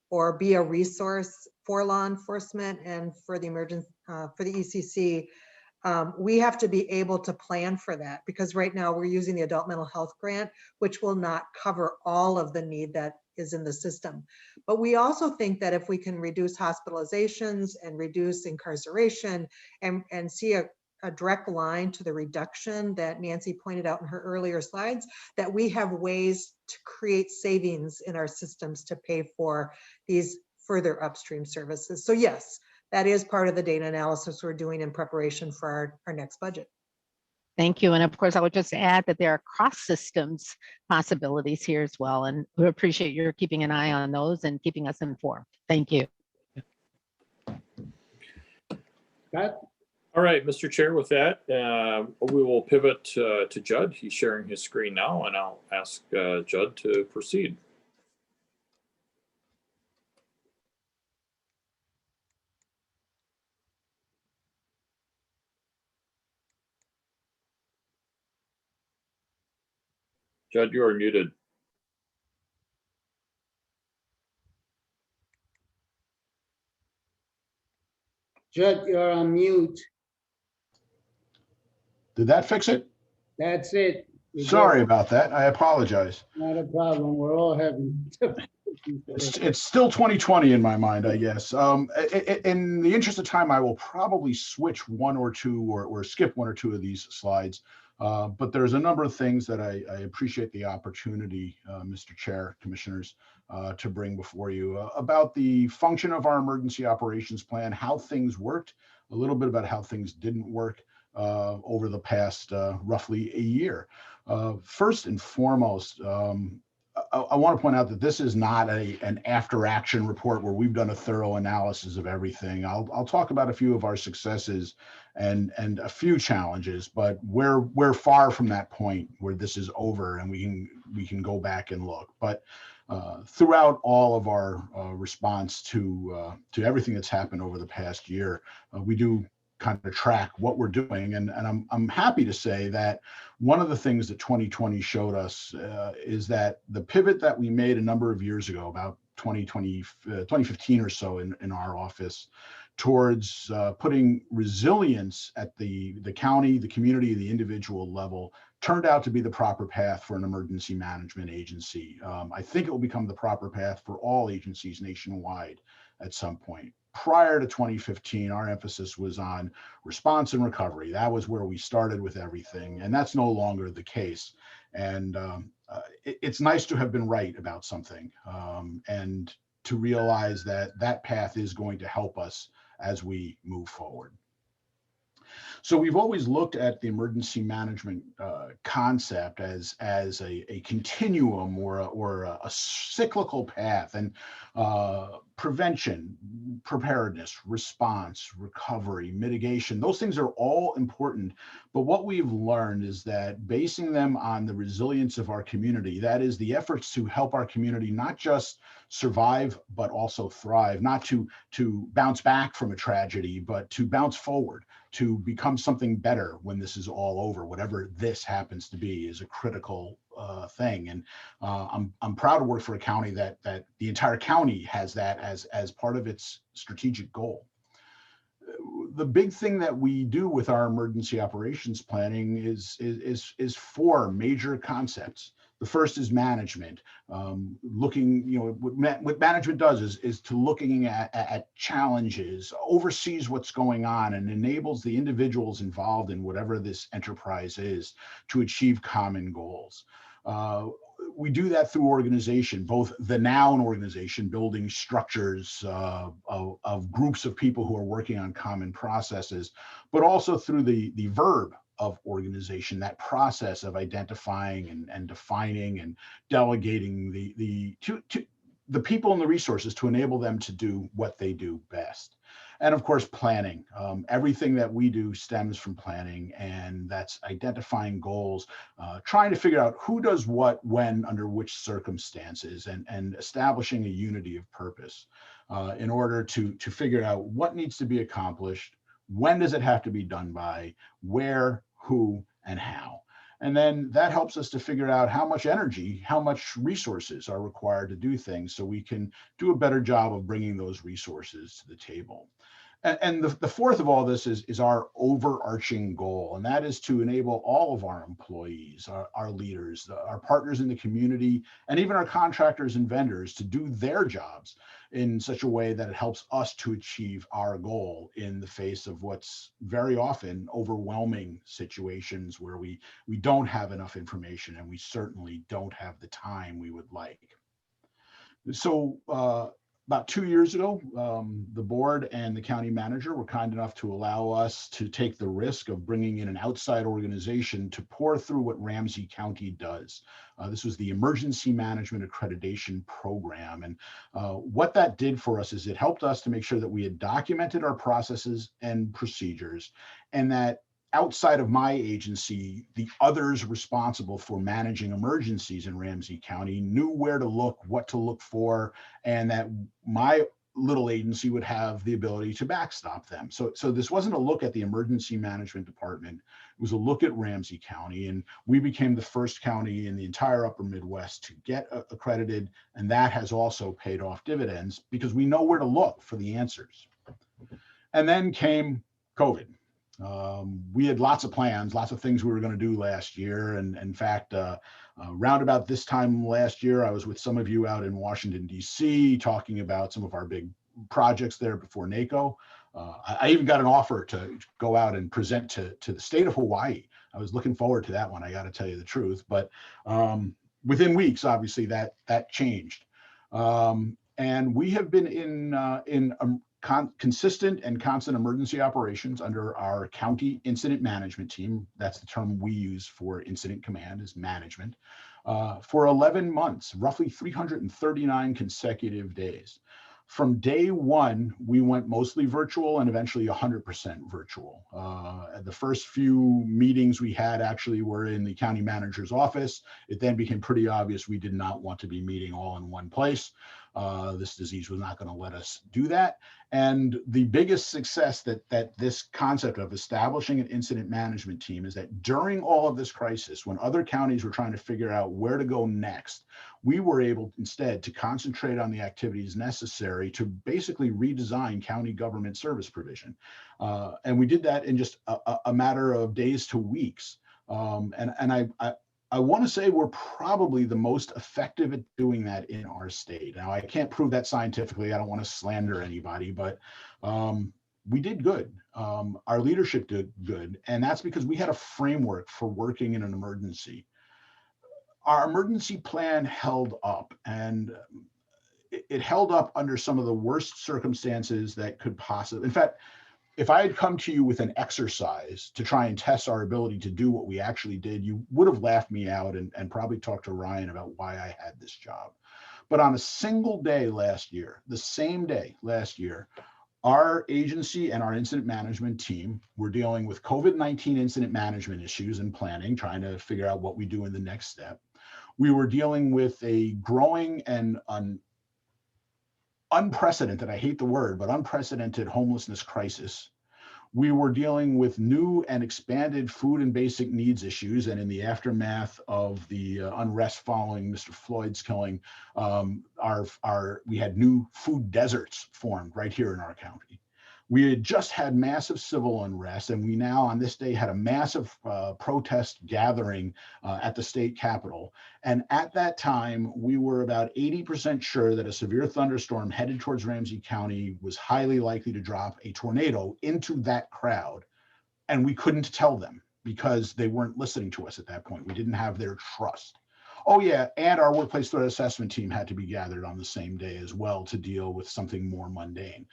or be a resource for law enforcement and for the for the ECC. We have to be able to plan for that, because right now we're using the adult mental health grant, which will not cover all of the need that is in the system. But we also think that if we can reduce hospitalizations and reduce incarceration and see a direct line to the reduction that Nancy pointed out in her earlier slides, that we have ways to create savings in our systems to pay for these further upstream services. So yes, that is part of the data analysis we're doing in preparation for our next budget. Thank you. And of course, I would just add that there are cross systems possibilities here as well. And we appreciate your keeping an eye on those and keeping us informed. Thank you. Scott? All right, Mr. Chair, with that, we will pivot to Judd. He's sharing his screen now, and I'll ask Judd to proceed. Judd, you are muted. Judd, you're on mute. Did that fix it? That's it. Sorry about that. I apologize. Not a problem. We're all having. It's still 2020 in my mind, I guess. In the interest of time, I will probably switch one or two or skip one or two of these slides. But there's a number of things that I appreciate the opportunity, Mr. Chair, Commissioners, to bring before you about the function of our emergency operations plan, how things worked, a little bit about how things didn't work over the past roughly a year. First and foremost, I want to point out that this is not an after-action report where we've done a thorough analysis of everything. I'll talk about a few of our successes and a few challenges, but we're far from that point where this is over and we can go back and look. But throughout all of our response to everything that's happened over the past year, we do kind of track what we're doing. And I'm happy to say that one of the things that 2020 showed us is that the pivot that we made a number of years ago, about 2015 or so in our office, towards putting resilience at the county, the community, the individual level, turned out to be the proper path for an emergency management agency. I think it will become the proper path for all agencies nationwide at some point. Prior to 2015, our emphasis was on response and recovery. That was where we started with everything, and that's no longer the case. And it's nice to have been right about something and to realize that that path is going to help us as we move forward. So we've always looked at the emergency management concept as a continuum or a cyclical path, and prevention, preparedness, response, recovery, mitigation, those things are all important. But what we've learned is that basing them on the resilience of our community, that is the efforts to help our community not just survive, but also thrive, not to bounce back from a tragedy, but to bounce forward, to become something better when this is all over, whatever this happens to be, is a critical thing. And I'm proud to work for a county that the entire county has that as part of its strategic goal. The big thing that we do with our emergency operations planning is four major concepts. The first is management. Looking, what management does is to looking at challenges, oversees what's going on, and enables the individuals involved in whatever this enterprise is to achieve common goals. We do that through organization, both the noun organization, building structures of groups of people who are working on common processes, but also through the verb of organization, that process of identifying and defining and delegating the people and the resources to enable them to do what they do best. And of course, planning. Everything that we do stems from planning, and that's identifying goals, trying to figure out who does what, when, under which circumstances, and establishing a unity of purpose in order to figure out what needs to be accomplished, when does it have to be done by, where, who, and how. And then that helps us to figure out how much energy, how much resources are required to do things, so we can do a better job of bringing those resources to the table. And the fourth of all this is our overarching goal, and that is to enable all of our employees, our leaders, our partners in the community, and even our contractors and vendors to do their jobs in such a way that it helps us to achieve our goal in the face of what's very often overwhelming situations where we don't have enough information, and we certainly don't have the time we would like. So about 2 years ago, the board and the county manager were kind enough to allow us to take the risk of bringing in an outside organization to pour through what Ramsey County does. This was the Emergency Management Accreditation Program. And what that did for us is it helped us to make sure that we had documented our processes and procedures, and that outside of my agency, the others responsible for managing emergencies in Ramsey County knew where to look, what to look for, and that my little agency would have the ability to backstop them. So this wasn't a look at the emergency management department. It was a look at Ramsey County, and we became the first county in the entire upper Midwest to get accredited. And that has also paid off dividends because we know where to look for the answers. And then came COVID. We had lots of plans, lots of things we were going to do last year. And in fact, round about this time last year, I was with some of you out in Washington, D.C., talking about some of our big projects there before NACO. I even got an offer to go out and present to the state of Hawaii. I was looking forward to that one, I got to tell you the truth. But within weeks, obviously, that changed. And we have been in consistent and constant emergency operations under our county incident management team. That's the term we use for incident command, is management, for 11 months, roughly 339 consecutive days. From day one, we went mostly virtual and eventually 100% virtual. The first few meetings we had actually were in the county manager's office. It then became pretty obvious we did not want to be meeting all in one place. This disease was not going to let us do that. And the biggest success that this concept of establishing an incident management team is that during all of this crisis, when other counties were trying to figure out where to go next, we were able instead to concentrate on the activities necessary to basically redesign county government service provision. And we did that in just a matter of days to weeks. And I want to say we're probably the most effective at doing that in our state. Now, I can't prove that scientifically. I don't want to slander anybody, but we did good. Our leadership did good. And that's because we had a framework for working in an emergency. Our emergency plan held up, and it held up under some of the worst circumstances that could possibly, in fact, if I had come to you with an exercise to try and test our ability to do what we actually did, you would have laughed me out and probably talked to Ryan about why I had this job. But on a single day last year, the same day last year, our agency and our incident management team were dealing with COVID-19 incident management issues and planning, trying to figure out what we do in the next step. We were dealing with a growing and unprecedented, I hate the word, but unprecedented homelessness crisis. We were dealing with new and expanded food and basic needs issues. And in the aftermath of the unrest following Mr. Floyd's killing, we had new food deserts formed right here in our county. We had just had massive civil unrest, and we now on this day had a massive protest gathering at the state capitol. And at that time, we were about 80% sure that a severe thunderstorm headed towards Ramsey County was highly likely to drop a tornado into that crowd. And we couldn't tell them because they weren't listening to us at that point. We didn't have their trust. Oh yeah, and our workplace threat assessment team had to be gathered on the same day as well to deal with something more mundane.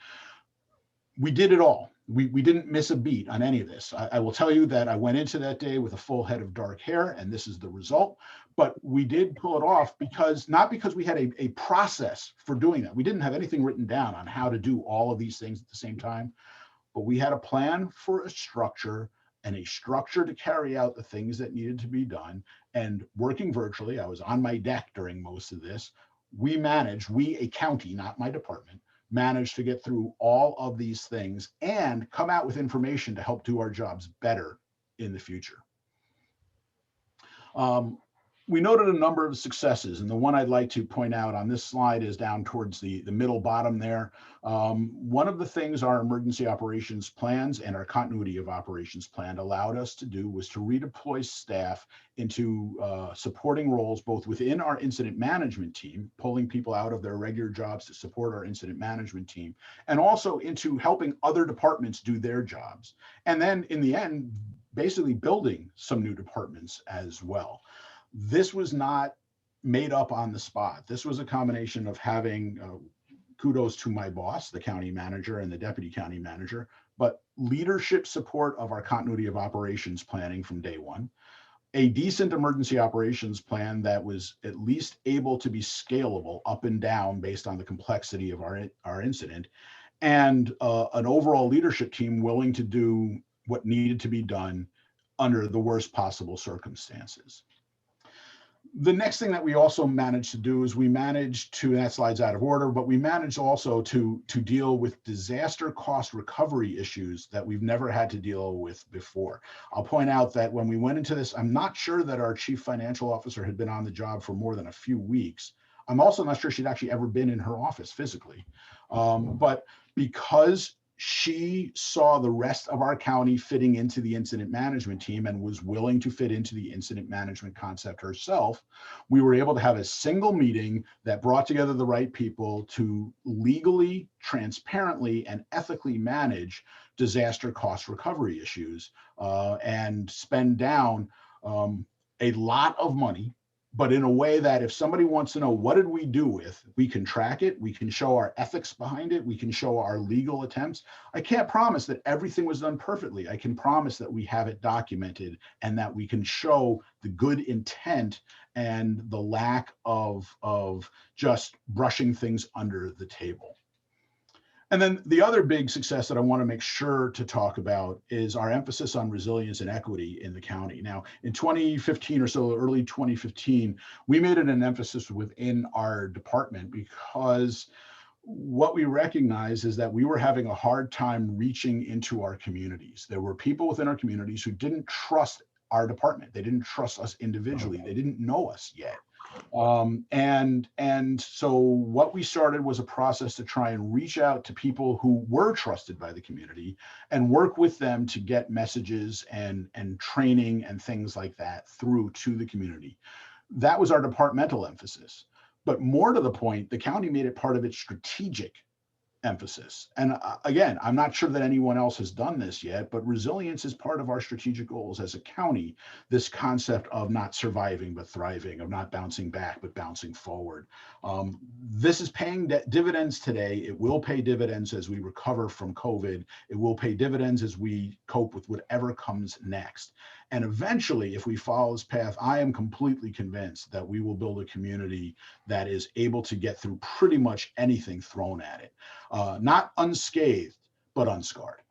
we did it all. We didn't miss a beat on any of this. I will tell you that I went into that day with a full head of dark hair, and this is the result. But we did pull it off not because we had a process for doing that. We didn't have anything written down on how to do all of these things at the same time, but we had a plan for a structure and a structure to carry out the things that needed to be done. And working virtually, I was on my deck during most of this. We, a county, not my department, managed to get through all of these things and come out with information to help do our jobs better in the future. We noted a number of successes, and the one I'd like to point out on this slide is down towards the middle bottom there. One of the things our emergency operations plans and our continuity of operations plan allowed us to do was to redeploy staff into supporting roles both within our incident management team, pulling people out of their regular jobs to support our incident management team, and also into helping other departments do their jobs. And then in the end, basically building some new departments as well. This was not made up on the spot. This was a combination of having, kudos to my boss, the county manager and the deputy county manager, but leadership support of our continuity of operations planning from day one, a decent emergency operations plan that was at least able to be scalable up and down based on the complexity of our incident, and an overall leadership team willing to do what needed to be done under the worst possible circumstances. The next thing that we also managed to do is we managed to, and that slide's out of order, but we managed also to deal with disaster cost recovery issues that we've never had to deal with before. I'll point out that when we went into this, I'm not sure that our chief financial officer had been on the job for more than a few weeks. I'm also not sure she'd actually ever been in her office physically. But because she saw the rest of our county fitting into the incident management team and was willing to fit into the incident management concept herself, we were able to have a single meeting that brought together the right people to legally, transparently, and ethically manage disaster cost recovery issues and spend down a lot of money, but in a way that if somebody wants to know what did we do with, we can track it, we can show our ethics behind it, we can show our legal attempts. I can't promise that everything was done perfectly. I can promise that we have it documented and that we can show the good intent and the lack of just brushing things under the table. And then the other big success that I want to make sure to talk about is our emphasis on resilience and equity in the county. Now, in 2015 or so, early 2015, we made it an emphasis within our department because what we recognize is that we were having a hard time reaching into our communities. There were people within our communities who didn't trust our department. They didn't trust us individually. They didn't know us yet. And so what we started was a process to try and reach out to people who were trusted by the community and work with them to get messages and training and things like that through to the community. That was our departmental emphasis. But more to the point, the county made it part of its strategic emphasis. And again, I'm not sure that anyone else has done this yet, but resilience is part of our strategic goals as a county, this concept of not surviving, but thriving, of not bouncing back, but bouncing forward. This is paying dividends today. It will pay dividends as we recover from COVID. It will pay dividends as we cope with whatever comes next. And eventually, if we follow this path, I am completely convinced that we will build a community that is able to get through pretty much anything thrown at it. Not unscathed, but unscarred.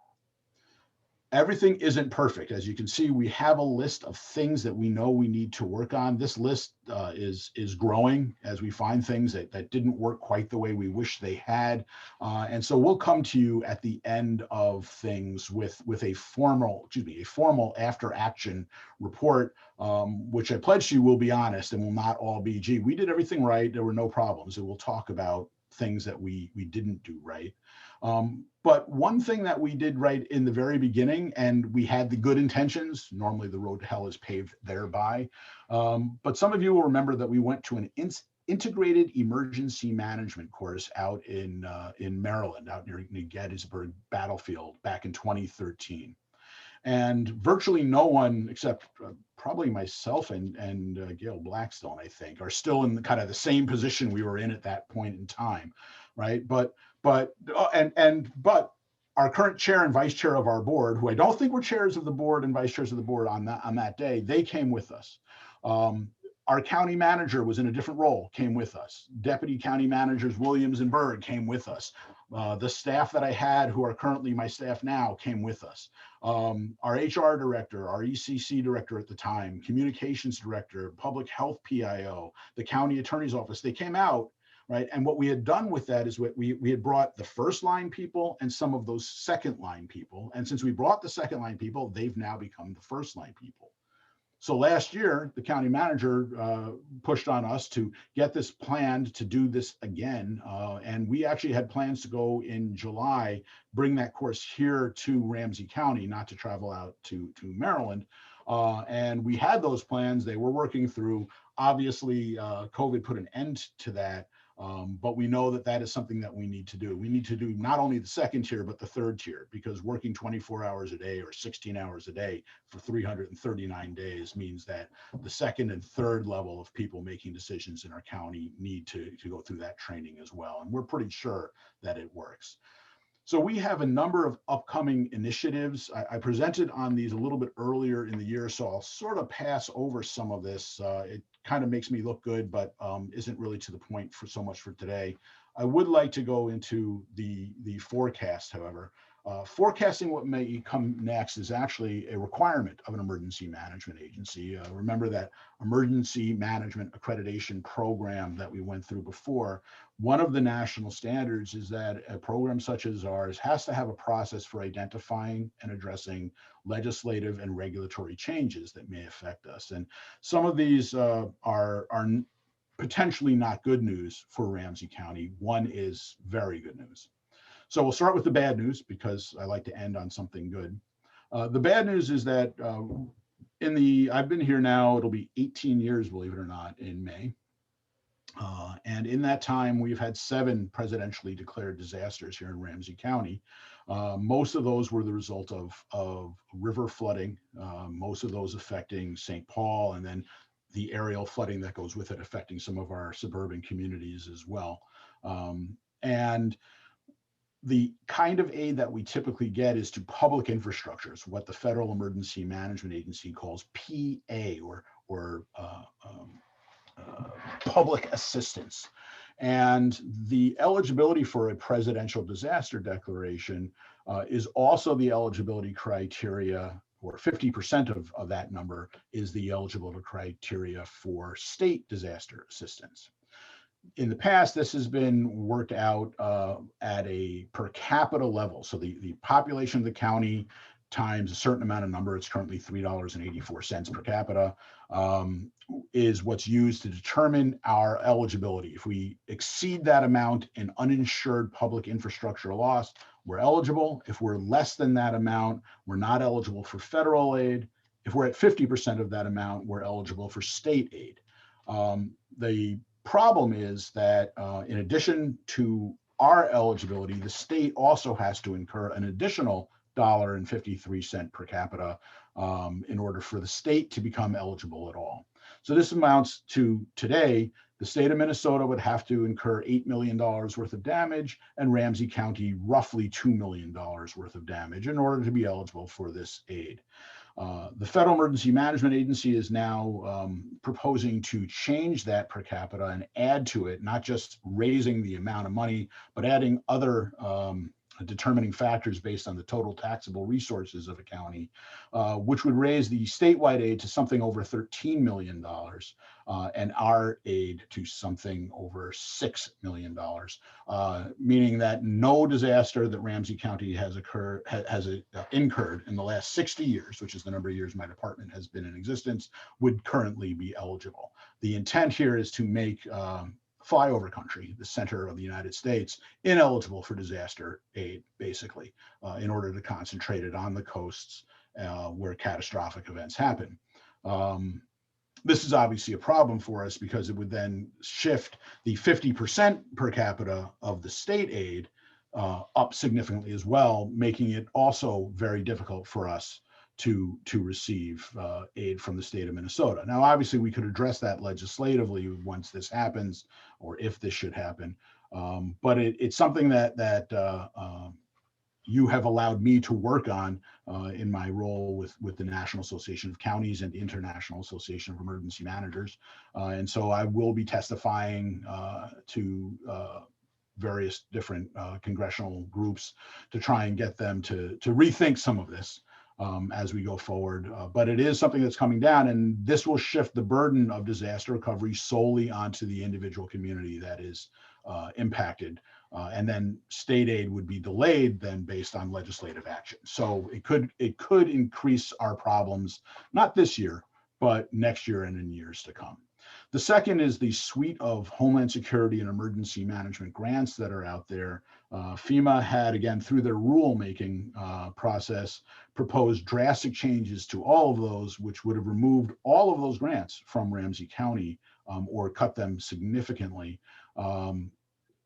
Everything isn't perfect. As you can see, we have a list of things that we know we need to work on. This list is growing as we find things that didn't work quite the way we wish they had. And so we'll come to you at the end of things with a formal after action report, which I pledge to you will be honest and will not all be, gee, we did everything right, there were no problems. It will talk about things that we didn't do right. But one thing that we did right in the very beginning, and we had the good intentions, normally the road to hell is paved thereby. But some of you will remember that we went to an integrated emergency management course out in Maryland, out near Gettysburg Battlefield back in 2013. And virtually no one except probably myself and Gail Blackstone, I think, are still in kind of the same position we were in at that point in time, right? But our current chair and vice chair of our board, who I don't think were chairs of the board and vice chairs of the board on that day, they came with us. Our county manager was in a different role, came with us. Deputy county managers Williams and Berg came with us. The staff that I had, who are currently my staff now, came with us. Our HR director, our ECC director at the time, communications director, public health PIO, the county attorney's office, they came out, right? And what we had done with that is we had brought the first line people and some of those second line people. And since we brought the second line people, they've now become the first line people. So last year, the county manager pushed on us to get this planned to do this again. And we actually had plans to go in July, bring that course here to Ramsey County, not to travel out to Maryland. And we had those plans. They were working through. Obviously, COVID put an end to that. But we know that that is something that we need to do. We need to do not only the second tier, but the third tier, because working 24 hours a day or 16 hours a day for 339 days means that the second and third level of people making decisions in our county need to go through that training as well. And we're pretty sure that it works. So we have a number of upcoming initiatives. I presented on these a little bit earlier in the year, so I'll sort of pass over some of this. It kind of makes me look good, but isn't really to the point for so much for today. I would like to go into the forecast, however. Forecasting what may come next is actually a requirement of an emergency management agency. Remember that emergency management accreditation program that we went through before. One of the national standards is that a program such as ours has to have a process for identifying and addressing legislative and regulatory changes that may affect us. And some of these are potentially not good news for Ramsey County. One is very good news. So we'll start with the bad news because I like to end on something good. The bad news is that I've been here now, it'll be 18 years, believe it or not, in May. And in that time, we've had 7 presidentially declared disasters here in Ramsey County. Most of those were the result of river flooding, most of those affecting St. Paul, and then the aerial flooding that goes with it affecting some of our suburban communities as well. And the kind of aid that we typically get is to public infrastructures, what the Federal Emergency Management Agency calls PA or public assistance. And the eligibility for a presidential disaster declaration is also the eligibility criteria, or 50% of that number is the eligibility criteria for state disaster assistance. In the past, this has been worked out at a per capita level. So the population of the county times a certain amount of number, it's currently $3.84 per capita, is what's used to determine our eligibility. If we exceed that amount in uninsured public infrastructure loss, we're eligible. If we're less than that amount, we're not eligible for federal aid. If we're at 50% of that amount, we're eligible for state aid. The problem is that in addition to our eligibility, the state also has to incur an additional $1.53 per capita in order for the state to become eligible at all. So this amounts to, today, the state of Minnesota would have to incur $8 million worth of damage, and Ramsey County roughly $2 million worth of damage in order to be eligible for this aid. The Federal Emergency Management Agency is now proposing to change that per capita and add to it, not just raising the amount of money, but adding other determining factors based on the total taxable resources of a county, which would raise the statewide aid to something over $13 million and our aid to something over $6 million, meaning that no disaster that Ramsey County has incurred in the last 60 years, which is the number of years my department has been in existence, would currently be eligible. The intent here is to make flyover country, the center of the United States, ineligible for disaster aid, basically, in order to concentrate it on the coasts where catastrophic events happen. This is obviously a problem for us because it would then shift the 50% per capita of the state aid up significantly as well, making it also very difficult for us to receive aid from the state of Minnesota. Now, obviously, we could address that legislatively once this happens, or if this should happen. But it's something that you have allowed me to work on in my role with the National Association of Counties and the International Association of Emergency Managers. And so I will be testifying to various different congressional groups to try and get them to rethink some of this as we go forward. But it is something that's coming down, and this will shift the burden of disaster recovery solely onto the individual community that is impacted. And then state aid would be delayed then based on legislative action. So it could increase our problems, not this year, but next year and in years to come. The second is the suite of Homeland Security and emergency management grants that are out there. FEMA had, again, through their rulemaking process, proposed drastic changes to all of those, which would have removed all of those grants from Ramsey County or cut them significantly.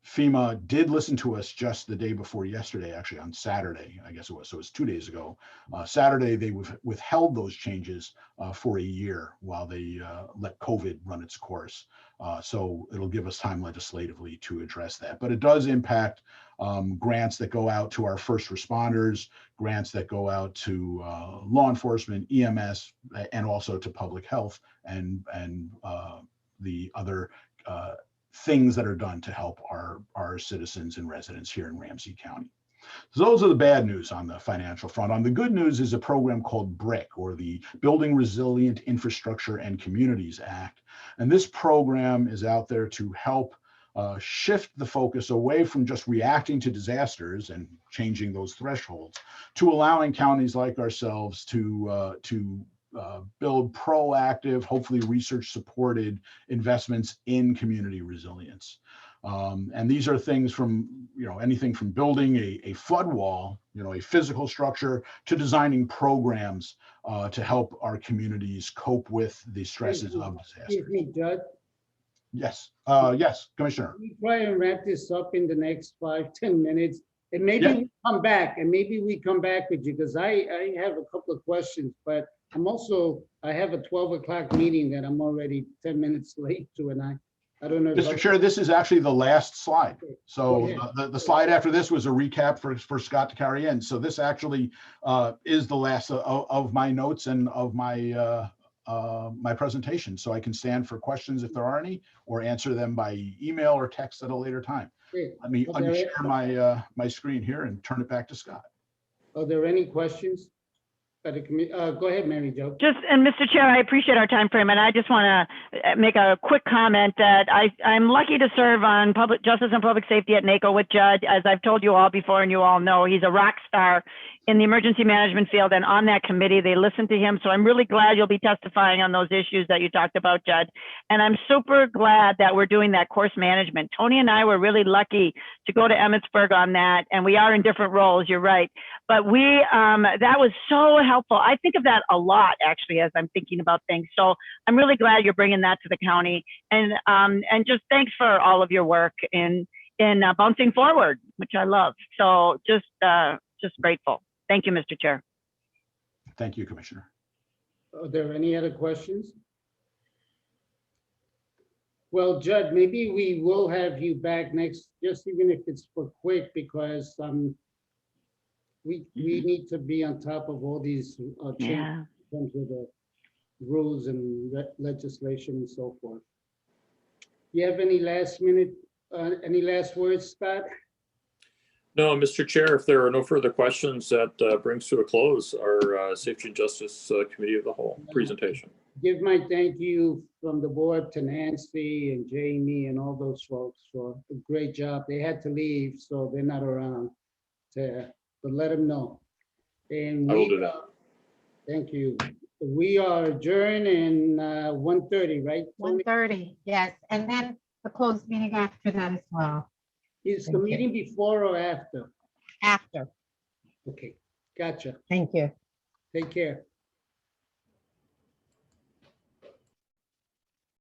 FEMA did listen to us just the day before yesterday, actually on Saturday, I guess it was. So it was 2 days ago. Saturday, they withheld those changes for a year while they let COVID run its course. So it'll give us time legislatively to address that. But it does impact grants that go out to our first responders, grants that go out to law enforcement, EMS, and also to public health and the other things that are done to help our citizens and residents here in Ramsey County. So those are the bad news on the financial front. On the good news is a program called BRIC, or the Building Resilient Infrastructure and Communities Act. And this program is out there to help shift the focus away from just reacting to disasters and changing those thresholds to allowing counties like ourselves to build proactive, hopefully research-supported investments in community resilience. And these are things from, anything from building a flood wall, a physical structure, to designing programs to help our communities cope with the stresses of disaster. Excuse me, Judge. Yes, yes, Commissioner. We try and wrap this up in the next 5-10 minutes, and maybe we come back, with you, because I have a couple of questions, but I have a 12 o'clock meeting that I'm already 10 minutes late to, and I don't know. Mr. Chair, this is actually the last slide. So the slide after this was a recap for Scott to carry in. So this actually is the last of my notes and of my my presentation. So I can stand for questions if there are any, or answer them by email or text at a later time. Let me unshare my screen here and turn it back to Scott. Are there any questions? Go ahead, Mary Jo. And Mr. Chair, I appreciate our time frame, and I just want to make a quick comment that I'm lucky to serve on Public Justice and Public Safety at NACO with Judd. As I've told you all before, and you all know, he's a rock star in the emergency management field, and on that committee, they listen to him. So I'm really glad you'll be testifying on those issues that you talked about, Judd. And I'm super glad that we're doing that course management. Tony and I were really lucky to go to Emmitsburg on that, and we are in different roles, you're right. But that was so helpful. I think of that a lot, actually, as I'm thinking about things. So I'm really glad you're bringing that to the county. And just thanks for all of your work in bouncing forward, which I love. So just grateful. Thank you, Mr. Chair. Thank you, Commissioner. Are there any other questions? Well, Judd, maybe we will have you back next, just even if it's for quick, because we need to be on top of all these changes in terms of the rules and legislation and so forth. Do you have any last words, Scott? No, Mr. Chair, if there are no further questions, that brings to a close our Safety and Justice Committee of the Whole presentation. Give my thank you from the board to Nancy and Jamie and all those folks for a great job. They had to leave, so they're not around, but let them know. And I will do that. Thank you. We are adjourned in 1:30, right? 1:30, yes. And then the closed meeting after that as well. Is the meeting before or after? After. Okay, gotcha. Thank you. Take care.